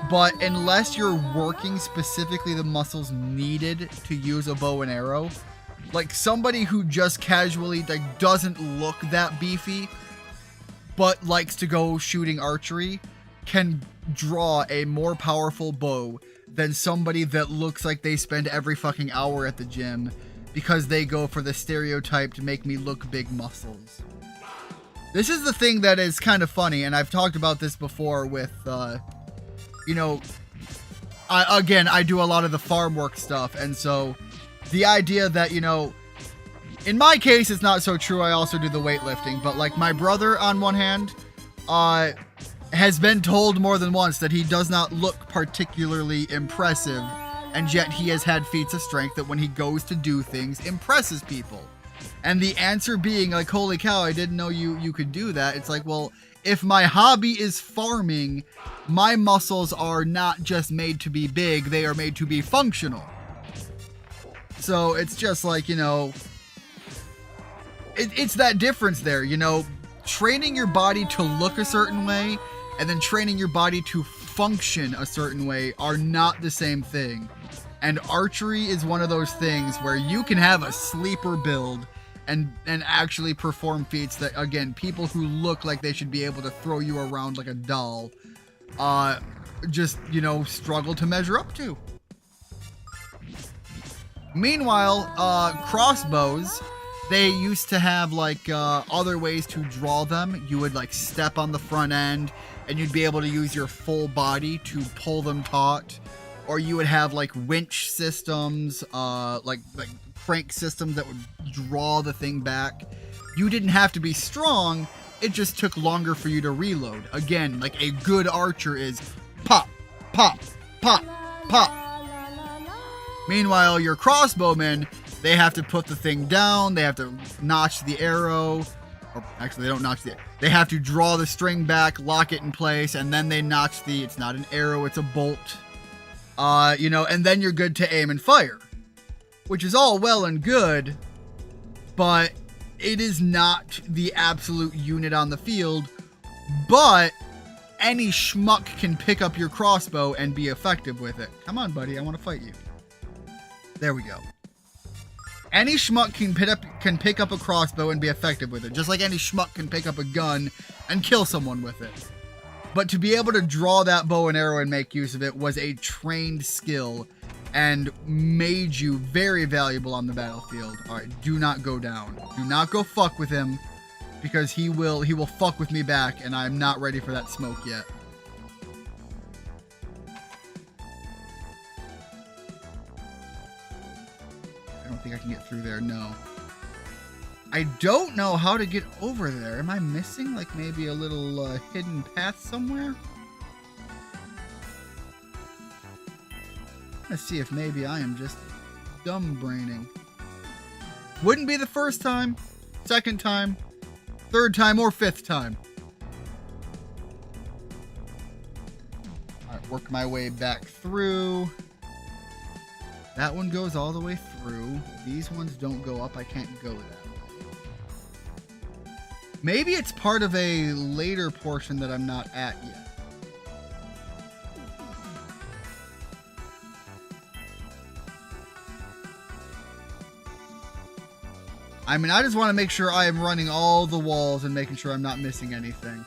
S1: but unless you're working specifically the muscles needed to use a bow and arrow, like somebody who just casually like doesn't look that beefy, but likes to go shooting archery, can draw a more powerful bow than somebody that looks like they spend every fucking hour at the gym because they go for the stereotype to make me look big muscles. This is the thing that is kind of funny, and I've talked about this before with, you know, I do a lot of the farm work stuff, and so the idea that, you know, in my case, it's not so true. I also do the weightlifting, but like my brother, on one hand, has been told more than once that he does not look particularly impressive, and yet he has had feats of strength that when he goes to do things, impresses people. And the answer being like, holy cow, I didn't know you could do that. It's like, well, if my hobby is farming, my muscles are not just made to be big, they are made to be functional. So it's just like, you know, it's that difference there, you know, training your body to look a certain way and then training your body to function a certain way are not the same thing. And archery is one of those things where you can have a sleeper build and actually perform feats that, again, people who look like they should be able to throw you around like a doll, just, you know, struggle to measure up to. Meanwhile, crossbows, they used to have like other ways to draw them. You would like step on the front end and you'd be able to use your full body to pull them taut. Or you would have like winch systems, like crank systems that would draw the thing back. You didn't have to be strong, it just took longer for you to reload. Again, like a good archer is pop, pop, pop, pop. Meanwhile, your crossbowmen, they have to put the thing down, they have to notch the arrow, or actually they don't notch the, they have to draw the string back, lock it in place, and then they notch the, it's not an arrow, it's a bolt. You know, and then you're good to aim and fire, which is all well and good, but it is not the absolute unit on the field. But any schmuck can pick up your crossbow and be effective with it. Come on, buddy, I want to fight you. There we go. Any schmuck can pick up a crossbow and be effective with it, just like any schmuck can pick up a gun and kill someone with it. But to be able to draw that bow and arrow and make use of it was a trained skill and made you very valuable on the battlefield. All right, do not go down. Do not go fuck with him, because he will fuck with me back, and I'm not ready for that smoke yet. I don't think I can get through there, no. I don't know how to get over there. Am I missing like maybe a little hidden path somewhere? Let's see if maybe I am just dumb braining. Wouldn't be the first time, second time, third time, or fifth time. Alright, work my way back through. That one goes all the way through. These ones don't go up. I can't go that way. Maybe it's part of a later portion that I'm not at yet. I mean, I just want to make sure I am running all the walls and making sure I'm not missing anything.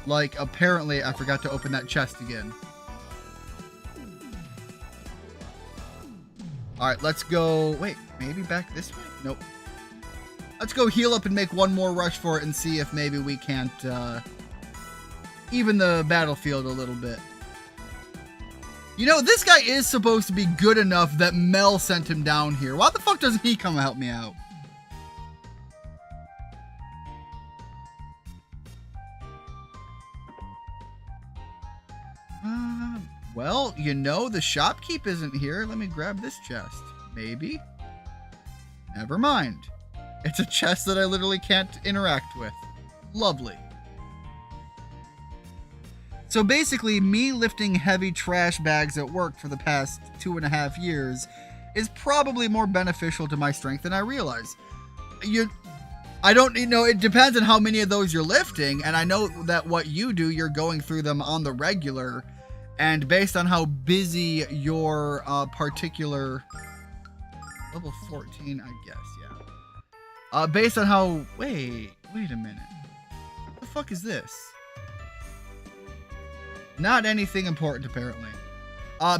S1: Like, apparently I forgot to open that chest again. Alright, let's go... Wait, maybe back this way? Nope. Let's go heal up and make one more rush for it and see if maybe we can't even the battlefield a little bit. You know, this guy is supposed to be good enough that Mel sent him down here. Why the fuck doesn't he come help me out? Well, you know, the shopkeep isn't here. Let me grab this chest. Maybe. Never mind. It's a chest that I literally can't interact with. Lovely. So basically, me lifting heavy trash bags at work for the past 2.5 years is probably more beneficial to my strength than I realize. I don't, it depends on how many of those you're lifting. And I know that what you do, you're going through them on the regular. And based on how busy your particular level 14, I guess, yeah. Based on how, wait a minute. What the fuck is this? Not anything important, apparently.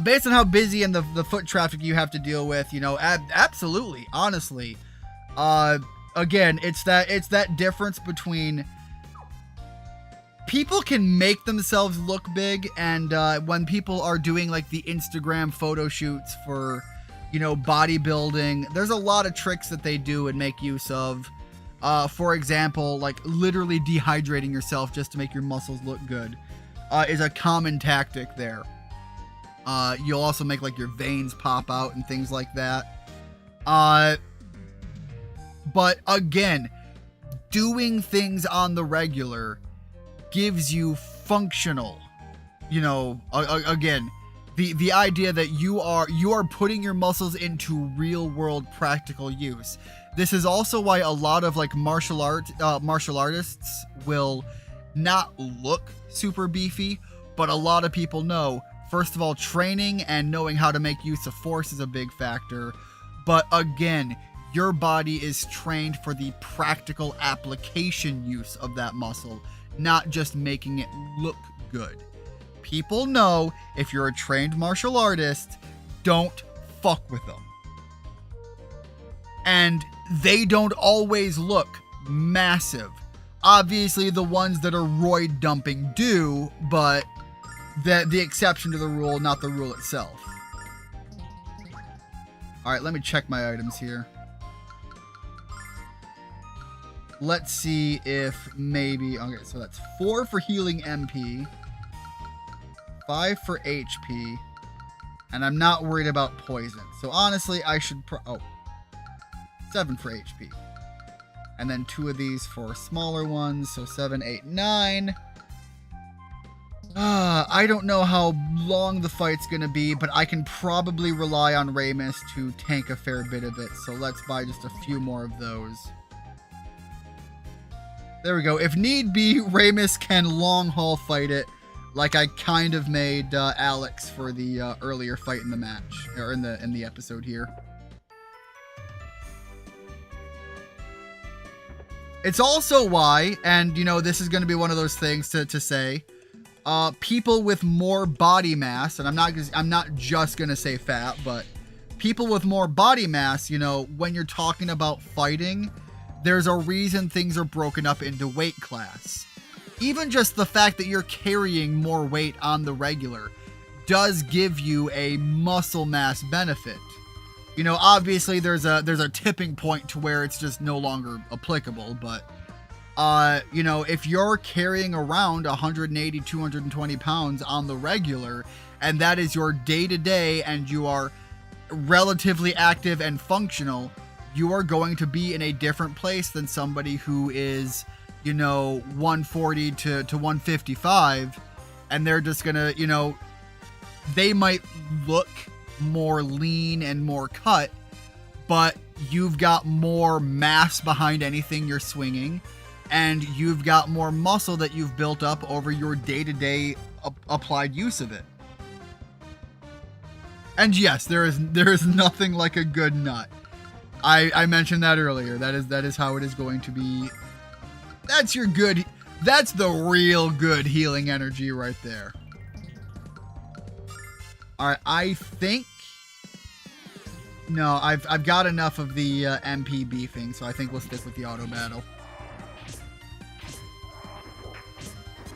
S1: Based on how busy and the foot traffic you have to deal with, absolutely, honestly. Again, it's that difference between people can make themselves look big, and when people are doing like the Instagram photo shoots for, bodybuilding, there's a lot of tricks that they do and make use of. For example, like literally dehydrating yourself just to make your muscles look good is a common tactic there. You'll also make like your veins pop out and things like that. But again, doing things on the regular gives you functional, again, the idea that you are putting your muscles into real world practical use. This is also why a lot of like martial artists will not look super beefy, but a lot of people know, first of all, training and knowing how to make use of force is a big factor. But again, your body is trained for the practical application use of that muscle, not just making it look good. People know if you're a trained martial artist, don't fuck with them. And they don't always look massive. Obviously, the ones that are roid dumping do, but the exception to the rule, not the rule itself. All right, let me check my items here. Let's see if maybe, okay, so that's 4 for healing MP, 5 for HP, and I'm not worried about poison. So honestly, I should 7 for HP. And then 2 of these for smaller ones, so 7, 8, 9. I don't know how long the fight's gonna be, but I can probably rely on Ramus to tank a fair bit of it, so let's buy just a few more of those. There we go. If need be, Ramus can long haul fight it, like I kind of made Alex for the earlier fight in the match, or in the episode here. It's also why, and this is going to be one of those things to say, people with more body mass, and I'm not just going to say fat, but people with more body mass, when you're talking about fighting, there's a reason things are broken up into weight class. Even just the fact that you're carrying more weight on the regular does give you a muscle mass benefit. Obviously there's a tipping point to where it's just no longer applicable, but if you're carrying around 180, 220 pounds on the regular, and that is your day-to-day, and you are relatively active and functional, you are going to be in a different place than somebody who is, 140 to 155, and they're just gonna, they might look more lean and more cut, but you've got more mass behind anything you're swinging, and you've got more muscle that you've built up over your day-to-day applied use of it. And yes, there is nothing like a good nut. I mentioned that earlier. That is how it is going to be. That's the real good healing energy right there. All right, I think, no, I've got enough of the MP beefing, so I think we'll stick with the auto battle.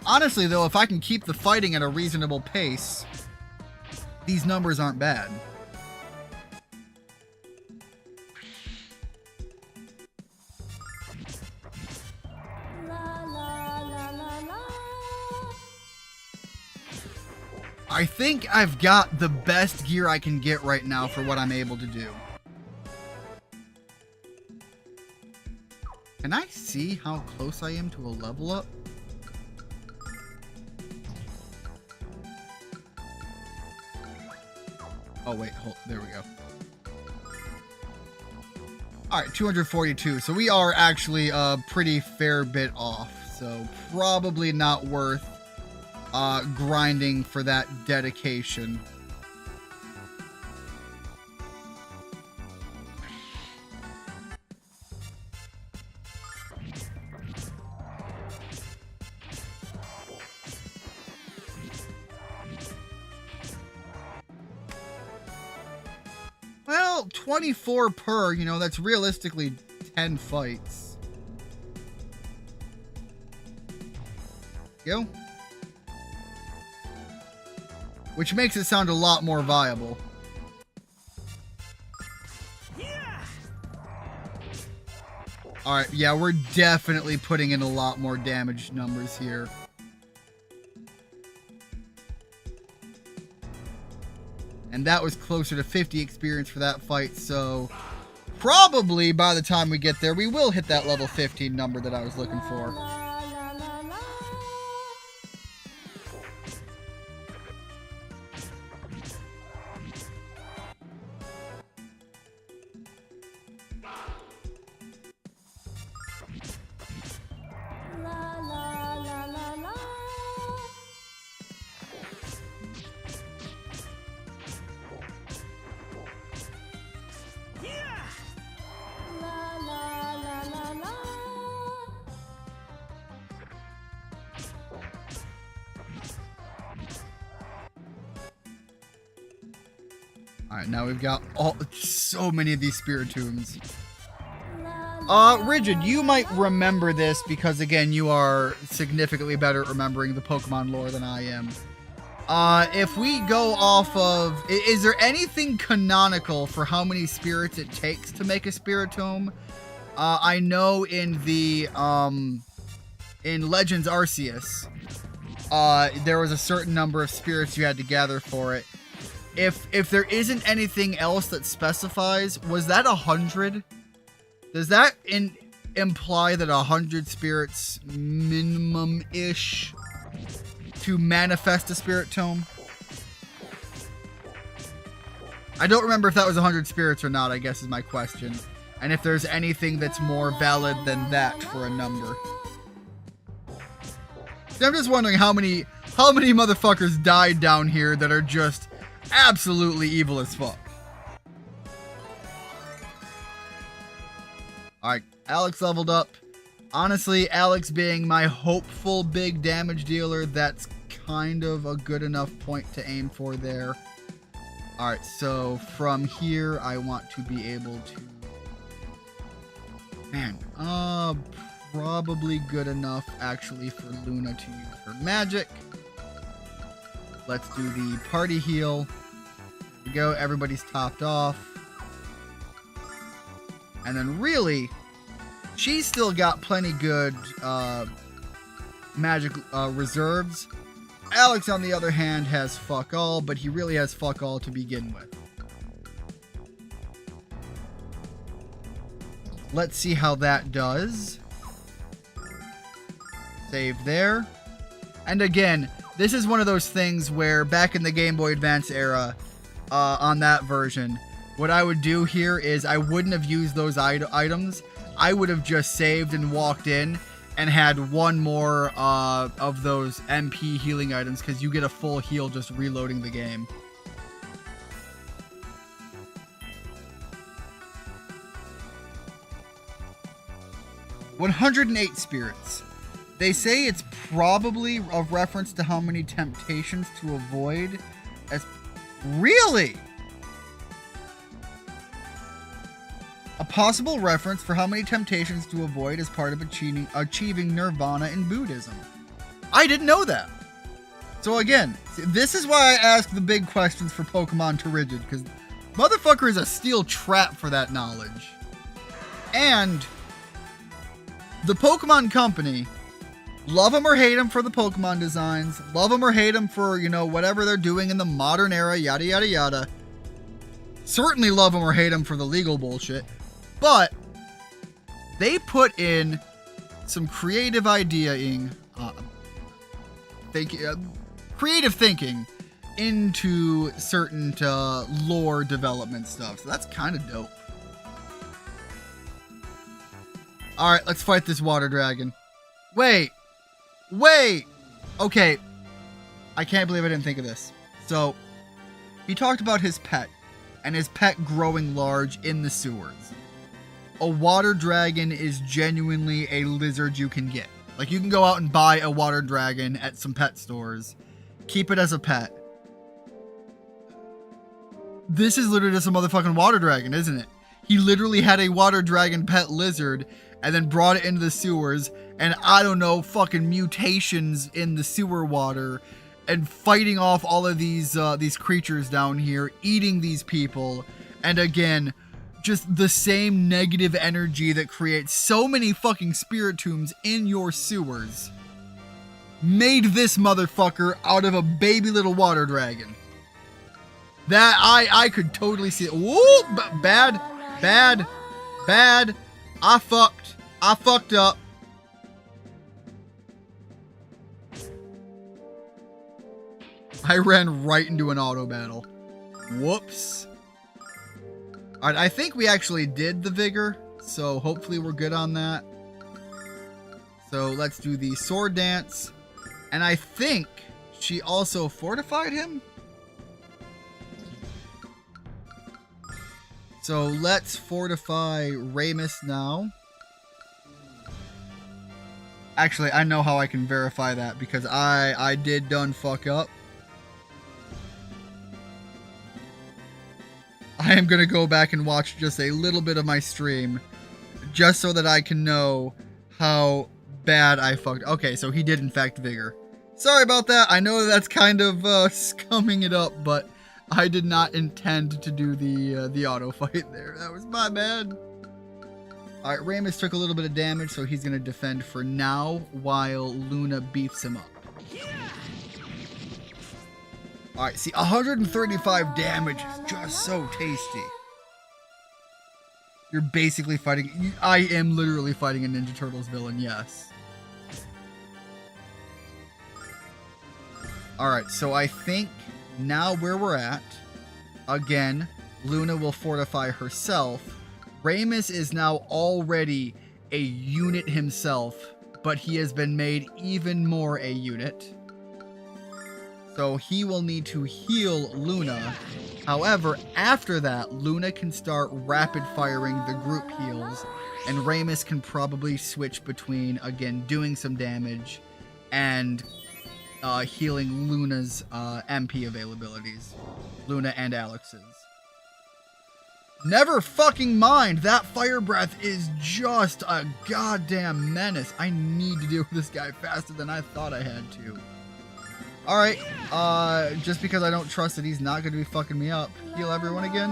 S1: Honestly, though, if I can keep the fighting at a reasonable pace, these numbers aren't bad.
S4: La la la la la.
S1: I think I've got the best gear I can get right now for what I'm able to do. Can I see how close I am to a level up? Oh wait, there we go. All right, 242. So we are actually a pretty fair bit off. So probably not worth grinding for that dedication. Well, 24 per, you know, that's realistically 10 fights. Go. Which makes it sound a lot more viable. Alright, yeah, we're definitely putting in a lot more damage numbers here. And that was closer to 50 experience for that fight, so probably by the time we get there, we will hit that level 15 number that I was looking for. Alright, now we've got so many of these Spiritombs. Rigid, you might remember this because, again, you are significantly better at remembering the Pokemon lore than I am. If we go off of... Is there anything canonical for how many spirits it takes to make a Spiritomb? I know in the... in Legends Arceus, there was a certain number of spirits you had to gather for it. If there isn't anything else that specifies, was that 100? Does that imply that 100 spirits minimum-ish to manifest a Spirit Tome? I don't remember if that was 100 spirits or not, I guess is my question. And if there's anything that's more valid than that for a number. I'm just wondering how many motherfuckers died down here that are just absolutely evil as fuck. Alright, Alex leveled up. Honestly, Alex being my hopeful big damage dealer, that's kind of a good enough point to aim for there. Alright, so from here, I want to be able to... Man, probably good enough actually for Luna to use her magic. Let's do the party heal. There we go, everybody's topped off. And then really, she's still got plenty good magic reserves. Alex, on the other hand, has fuck all, but he really has fuck all to begin with. Let's see how that does. Save there. And again, this is one of those things where back in the Game Boy Advance era, on that version, what I would do here is I wouldn't have used those items. I would have just saved and walked in and had one more of those MP healing items because you get a full heal just reloading the game. $108 spirits. They say it's probably a reference to how many temptations to avoid as... Really? A possible reference for how many temptations to avoid as part of achieving nirvana in Buddhism. I didn't know that. So again, this is why I ask the big questions for Pokemon to Rigid, because motherfucker is a steel trap for that knowledge. And the Pokemon Company, love them or hate them for the Pokemon designs, love them or hate them for, you know, whatever they're doing in the modern era, yada yada yada. Certainly love them or hate them for the legal bullshit. But they put in some creative creative thinking into certain lore development stuff. So that's kind of dope. All right, let's fight this water dragon. Wait. Wait. Okay. I can't believe I didn't think of this. So, he talked about his pet, and his pet growing large in the sewers. A water dragon is genuinely a lizard you can get. Like, you can go out and buy a water dragon at some pet stores. Keep it as a pet. This is literally just a motherfucking water dragon, isn't it? He literally had a water dragon pet lizard and then brought it into the sewers, and I don't know, fucking mutations in the sewer water and fighting off all of these creatures down here, eating these people, and again, just the same negative energy that creates so many fucking spirit tombs in your sewers made this motherfucker out of a baby little water dragon. That I could totally see it. Woo! Bad. I fucked up. I ran right into an auto battle. Whoops. Alright, I think we actually did the vigor, so hopefully we're good on that. So let's do the sword dance. And I think she also fortified him? So let's fortify Ramus now. Actually, I know how I can verify that because I did done fuck up. I am going to go back and watch just a little bit of my stream just so that I can know how bad I fucked. Okay, so he did in fact vigor. Sorry about that. I know that's kind of scumming it up, but I did not intend to do the auto fight there. That was my bad. All right, Ramus took a little bit of damage, so he's going to defend for now while Luna beefs him up. All right, see, 135 damage is just so tasty. You're basically fighting... I am literally fighting a Ninja Turtles villain, yes. All right, so I think now where we're at, again, Luna will fortify herself. Ramus is now already a unit himself, but he has been made even more a unit. So he will need to heal Luna. However, after that, Luna can start rapid firing the group heals, and Ramus can probably switch between, again, doing some damage and healing Luna's MP availabilities. Luna and Alex's. Never fucking mind, that fire breath is just a goddamn menace. I need to deal with this guy faster than I thought I had to. Alright, just because I don't trust that he's not going to be fucking me up. Heal everyone again.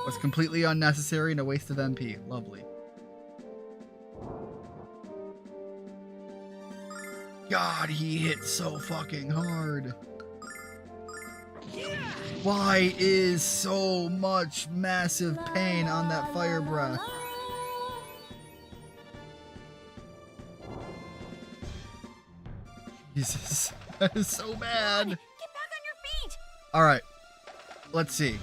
S1: Was completely unnecessary and a waste of MP. Lovely. God, he hit so fucking hard. Why is so much massive pain on that fire breath? Jesus, that is so bad.
S4: Get back on your feet.
S1: All right, let's see.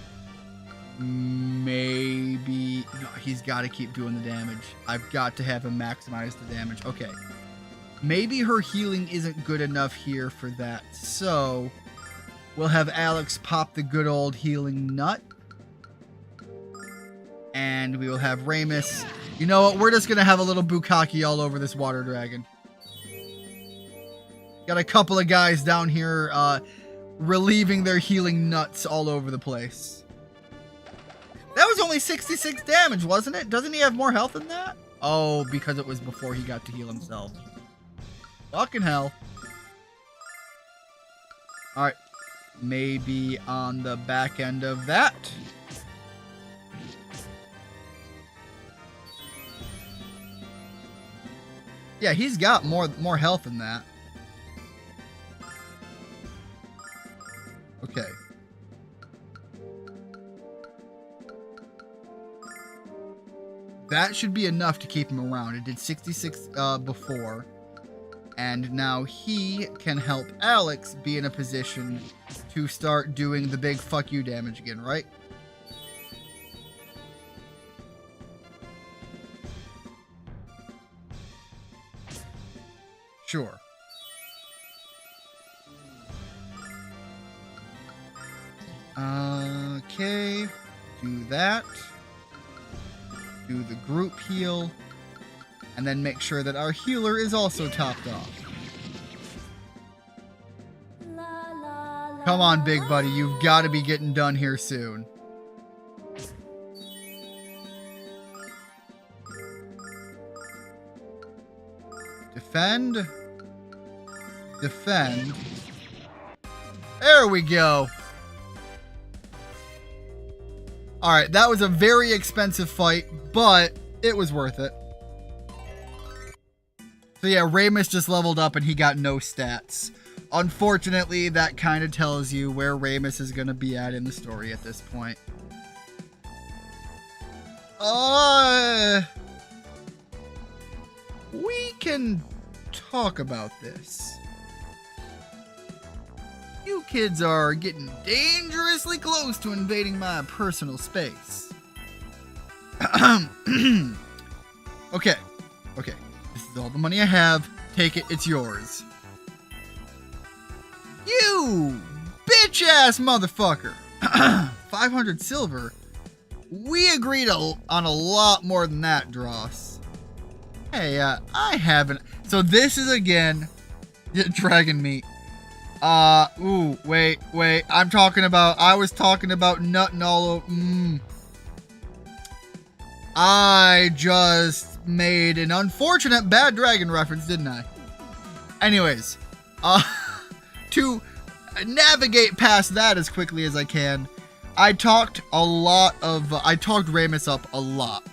S1: Maybe no, he's got to keep doing the damage. I've got to have him maximize the damage. Okay, maybe her healing isn't good enough here for that, so we'll have Alex pop the good old healing nut, and we will have Ramus. You know what? We're just gonna have a little bukkake all over this water dragon. Got a couple of guys down here relieving their healing nuts all over the place. That was only 66 damage, wasn't it? Doesn't he have more health than that? Oh, because it was before he got to heal himself. Fucking hell. Alright. Maybe on the back end of that. Yeah, he's got more health than that. Okay. That should be enough to keep him around. It did 66 before. And now he can help Alex be in a position to start doing the big fuck you damage again, right? Sure. Okay. Do that. Do the group heal. And then make sure that our healer is also topped off. Come on, big buddy. You've got to be getting done here soon. Defend. Defend. There we go. Alright, that was a very expensive fight, but it was worth it. So yeah, Ramus just leveled up and he got no stats. Unfortunately, that kind of tells you where Ramus is going to be at in the story at this point. We can talk about this. You kids are getting dangerously close to invading my personal space. Okay. This is all the money I have. Take it, it's yours. You bitch-ass motherfucker. 500 silver? We agreed on a lot more than that, Dross. Hey, I haven't... So this is, again, dragon meat. Ooh, wait. I was talking about nutting all over... I just made an unfortunate bad dragon reference, didn't I? Anyways, to navigate past that as quickly as I can, I talked Ramus up a lot.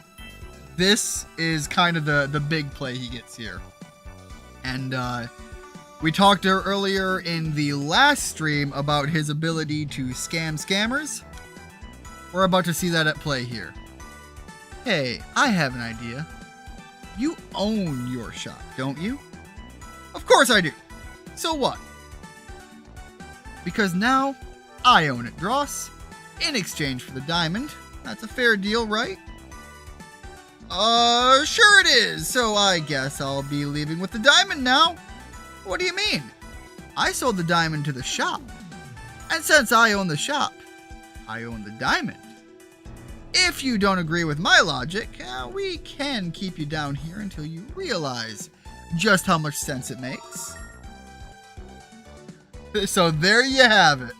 S1: This is kind of the big play he gets here. And, we talked earlier in the last stream about his ability to scam scammers. We're about to see that at play here. Hey, I have an idea. You own your shop, don't you? Of course I do. So what? Because now I own it, Dross. In exchange for the diamond. That's a fair deal, right? Sure it is. So I guess I'll be leaving with the diamond now. What do you mean? I sold the diamond to the shop. And since I own the shop, I own the diamond. If you don't agree with my logic, we can keep you down here until you realize just how much sense it makes. So there you have it.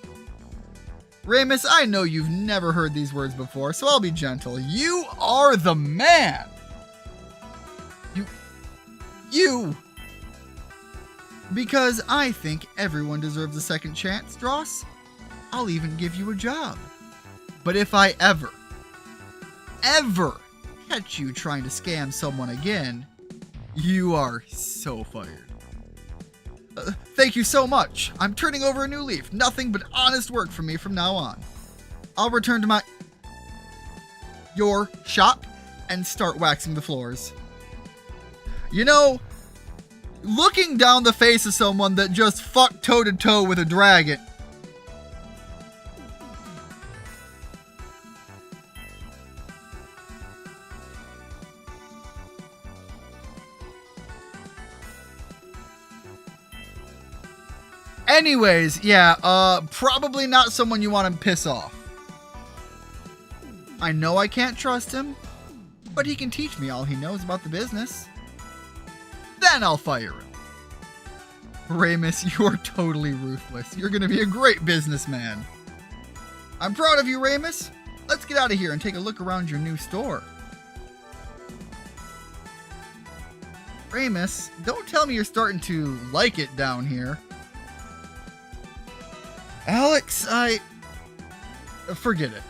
S1: Ramus, I know you've never heard these words before, so I'll be gentle. You are the man. You. Because I think everyone deserves a second chance, Dross. I'll even give you a job. But if I ever catch you trying to scam someone again, you are so fired. Thank you so much. I'm turning over a new leaf. Nothing but honest work for me from now on. I'll return to your shop and start waxing the floors. You know, looking down the face of someone that just fucked toe-to-toe with a dragon. Anyways, yeah, probably not someone you want to piss off. I know I can't trust him, but he can teach me all he knows about the business. Then I'll fire him. Ramus, you're totally ruthless. You're gonna be a great businessman. I'm proud of you, Ramus. Let's get out of here and take a look around your new store. Ramus, don't tell me you're starting to like it down here. Alex, forget it.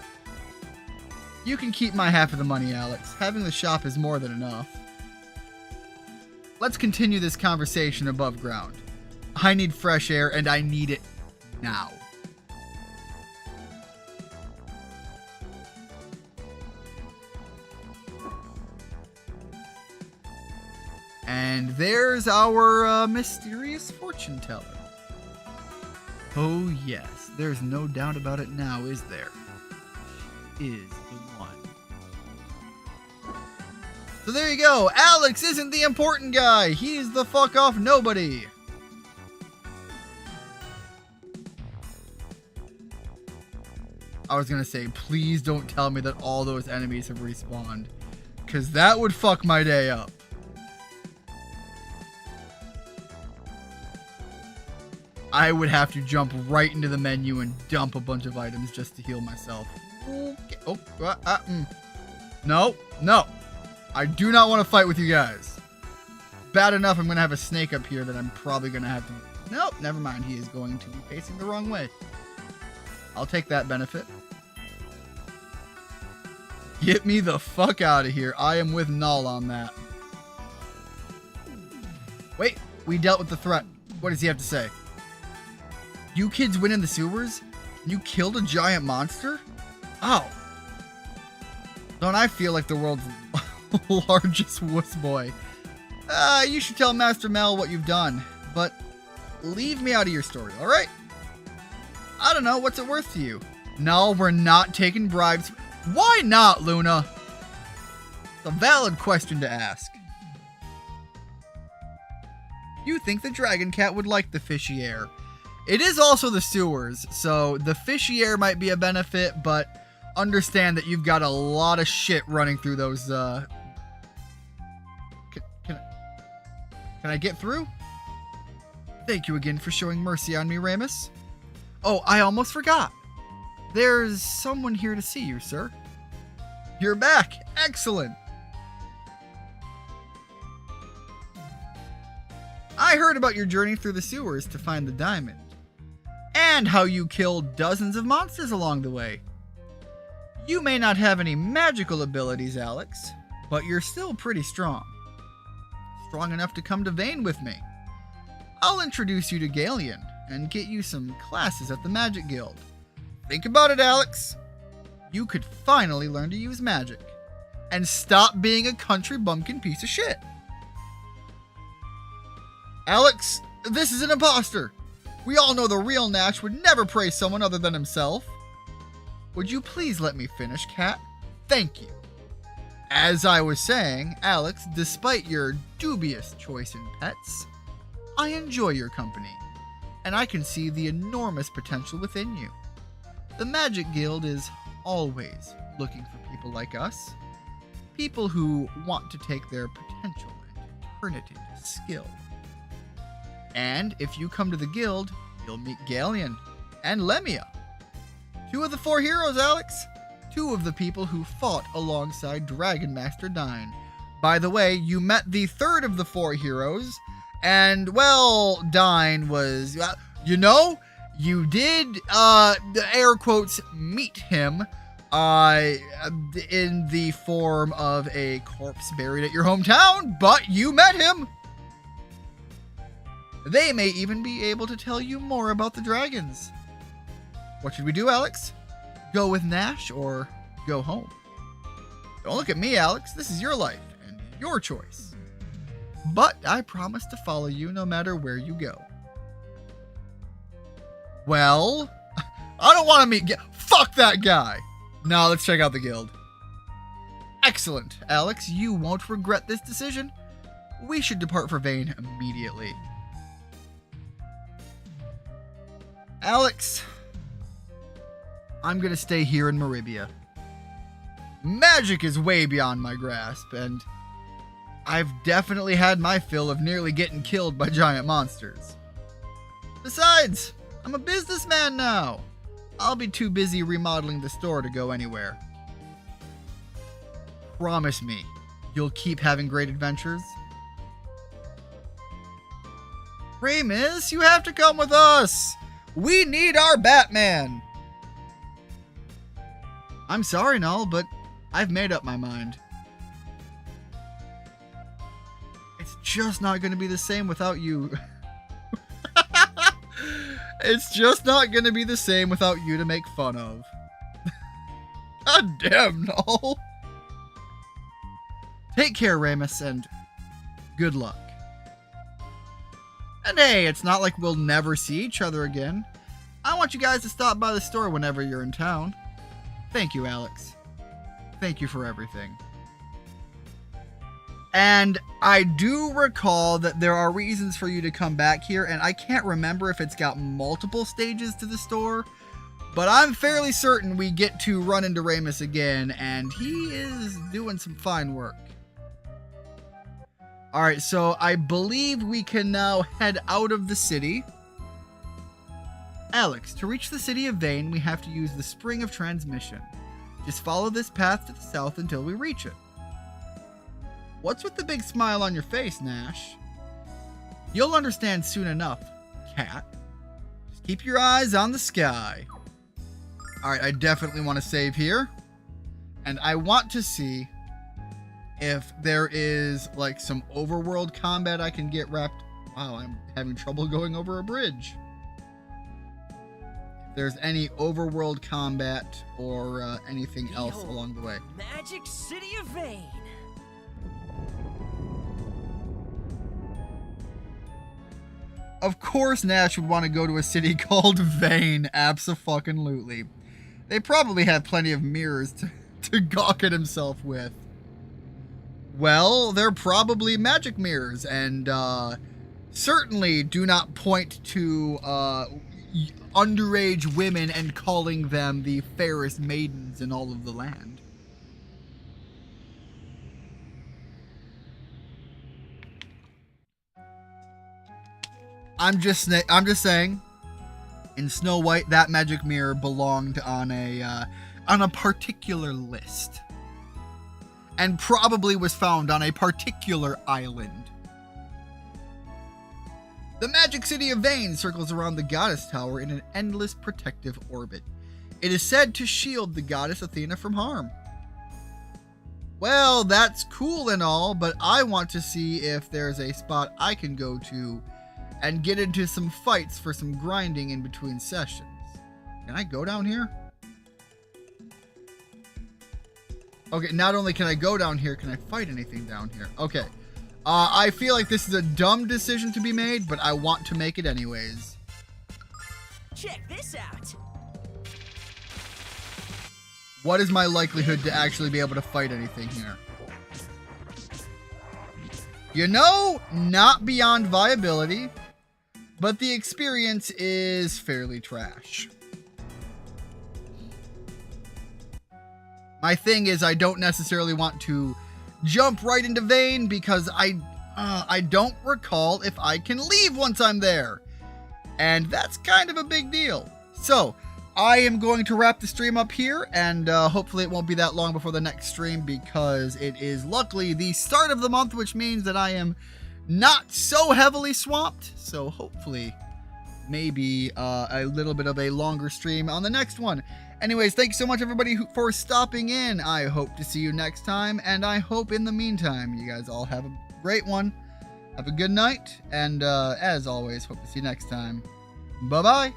S1: You can keep my half of the money, Alex. Having the shop is more than enough. Let's continue this conversation above ground. I need fresh air, and I need it now. And there's our mysterious fortune teller. Oh yes, there's no doubt about it now, is there? She is the one. So there you go. Alex isn't the important guy. He's the fuck off nobody. I was gonna say, please don't tell me that all those enemies have respawned, because that would fuck my day up. I would have to jump right into the menu and dump a bunch of items just to heal myself. Okay. Oh, no, no. I do not want to fight with you guys. Bad enough I'm going to have a snake up here that I'm probably going to have to... Nope, never mind. He is going to be facing the wrong way. I'll take that benefit. Get me the fuck out of here. I am with Null on that. Wait, we dealt with the threat. What does he have to say? You kids went in the sewers? You killed a giant monster? Oh. Don't I feel like the world's largest wuss boy? You should tell Master Mel what you've done, but leave me out of your story, alright? I don't know, what's it worth to you? No, we're not taking bribes. Why not, Luna? It's a valid question to ask. You think the Dragon Cat would like the fishy air. It is also the sewers, so the fishy air might be a benefit, but understand that you've got a lot of shit running through those, Can I get through? Thank you again for showing mercy on me, Ramus. Oh, I almost forgot. There's someone here to see you, sir. You're back. Excellent. I heard about your journey through the sewers to find the diamond, and how you killed dozens of monsters along the way. You may not have any magical abilities, Alex, but you're still pretty strong. Strong enough to come to Vane with me. I'll introduce you to Galeon and get you some classes at the Magic Guild. Think about it, Alex. You could finally learn to use magic and stop being a country bumpkin piece of shit. Alex, this is an imposter. We all know the real Nash would never praise someone other than himself. Would you please let me finish, Cat? Thank you. As I was saying, Alex, despite your dubious choice in pets, I enjoy your company, and I can see the enormous potential within you. The Magic Guild is always looking for people like us, people who want to take their potential and turn it into skill. And if you come to the guild, you'll meet Galeon and Lemia. 2 of the 4 heroes, Alex. 2 of the people who fought alongside Dragon Master Dine. By the way, you met the 3rd of the 4 heroes, and, well, Dine was, you did, air quotes, meet him, in the form of a corpse buried at your hometown, but you met him. They may even be able to tell you more about the dragons. What should we do, Alex? Go with Nash or go home? Don't look at me, Alex. This is your life and your choice. But I promise to follow you no matter where you go. Well, I don't want to meet... Fuck that guy! Now let's check out the guild. Excellent, Alex. You won't regret this decision. We should depart for Vane immediately. Alex, I'm gonna stay here in Maribia. Magic is way beyond my grasp, and I've definitely had my fill of nearly getting killed by giant monsters. Besides, I'm a businessman now. I'll be too busy remodeling the store to go anywhere. Promise me, you'll keep having great adventures? Ramus, you have to come with us! We need our Batman! I'm sorry, Null, but I've made up my mind. It's just not going to be the same without you. It's just not going to be the same without you to make fun of. God damn, Null. Take care, Ramus, and good luck. And hey, it's not like we'll never see each other again. I want you guys to stop by the store whenever you're in town. Thank you, Alex. Thank you for everything. And I do recall that there are reasons for you to come back here, and I can't remember if it's got multiple stages to the store, but I'm fairly certain we get to run into Ramus again, and he is doing some fine work. Alright, so I believe we can now head out of the city. Alex, to reach the city of Vane, we have to use the Spring of Transmission. Just follow this path to the south until we reach it. What's with the big smile on your face, Nash? You'll understand soon enough, cat. Just keep your eyes on the sky. Alright, I definitely want to save here. And I want to see if there is like some overworld combat I can get wrapped. Wow, I'm having trouble going over a bridge. If there's any overworld combat or anything else along the way.
S5: Magic City of Vane.
S1: Of course Nash would want to go to a city called Vane, abso-fucking-lutely. They probably have plenty of mirrors to gawk at himself with. Well, they're probably magic mirrors, and certainly do not point to underage women and calling them the fairest maidens in all of the land. I'm just saying, in Snow White, that magic mirror belonged on a particular list, and probably was found on a particular island. The magic city of Vane circles around the goddess tower in an endless protective orbit. It is said to shield the goddess Athena from harm. Well, that's cool and all, but I want to see if there's a spot I can go to and get into some fights for some grinding in between sessions. Can I go down here? Okay, not only can I go down here, can I fight anything down here? Okay. I feel like this is a dumb decision to be made, but I want to make it anyways.
S5: Check this out.
S1: What is my likelihood to actually be able to fight anything here? You know, not beyond viability, but the experience is fairly trash. My thing is, I don't necessarily want to jump right into Vane because I don't recall if I can leave once I'm there. And that's kind of a big deal. So, I am going to wrap the stream up here, and hopefully it won't be that long before the next stream because it is luckily the start of the month, which means that I am not so heavily swamped. So hopefully maybe a little bit of a longer stream on the next one. Anyways, thanks so much everybody for stopping in. I hope to see you next time, and I hope in the meantime you guys all have a great one. Have a good night, and as always, hope to see you next time. Bye-bye.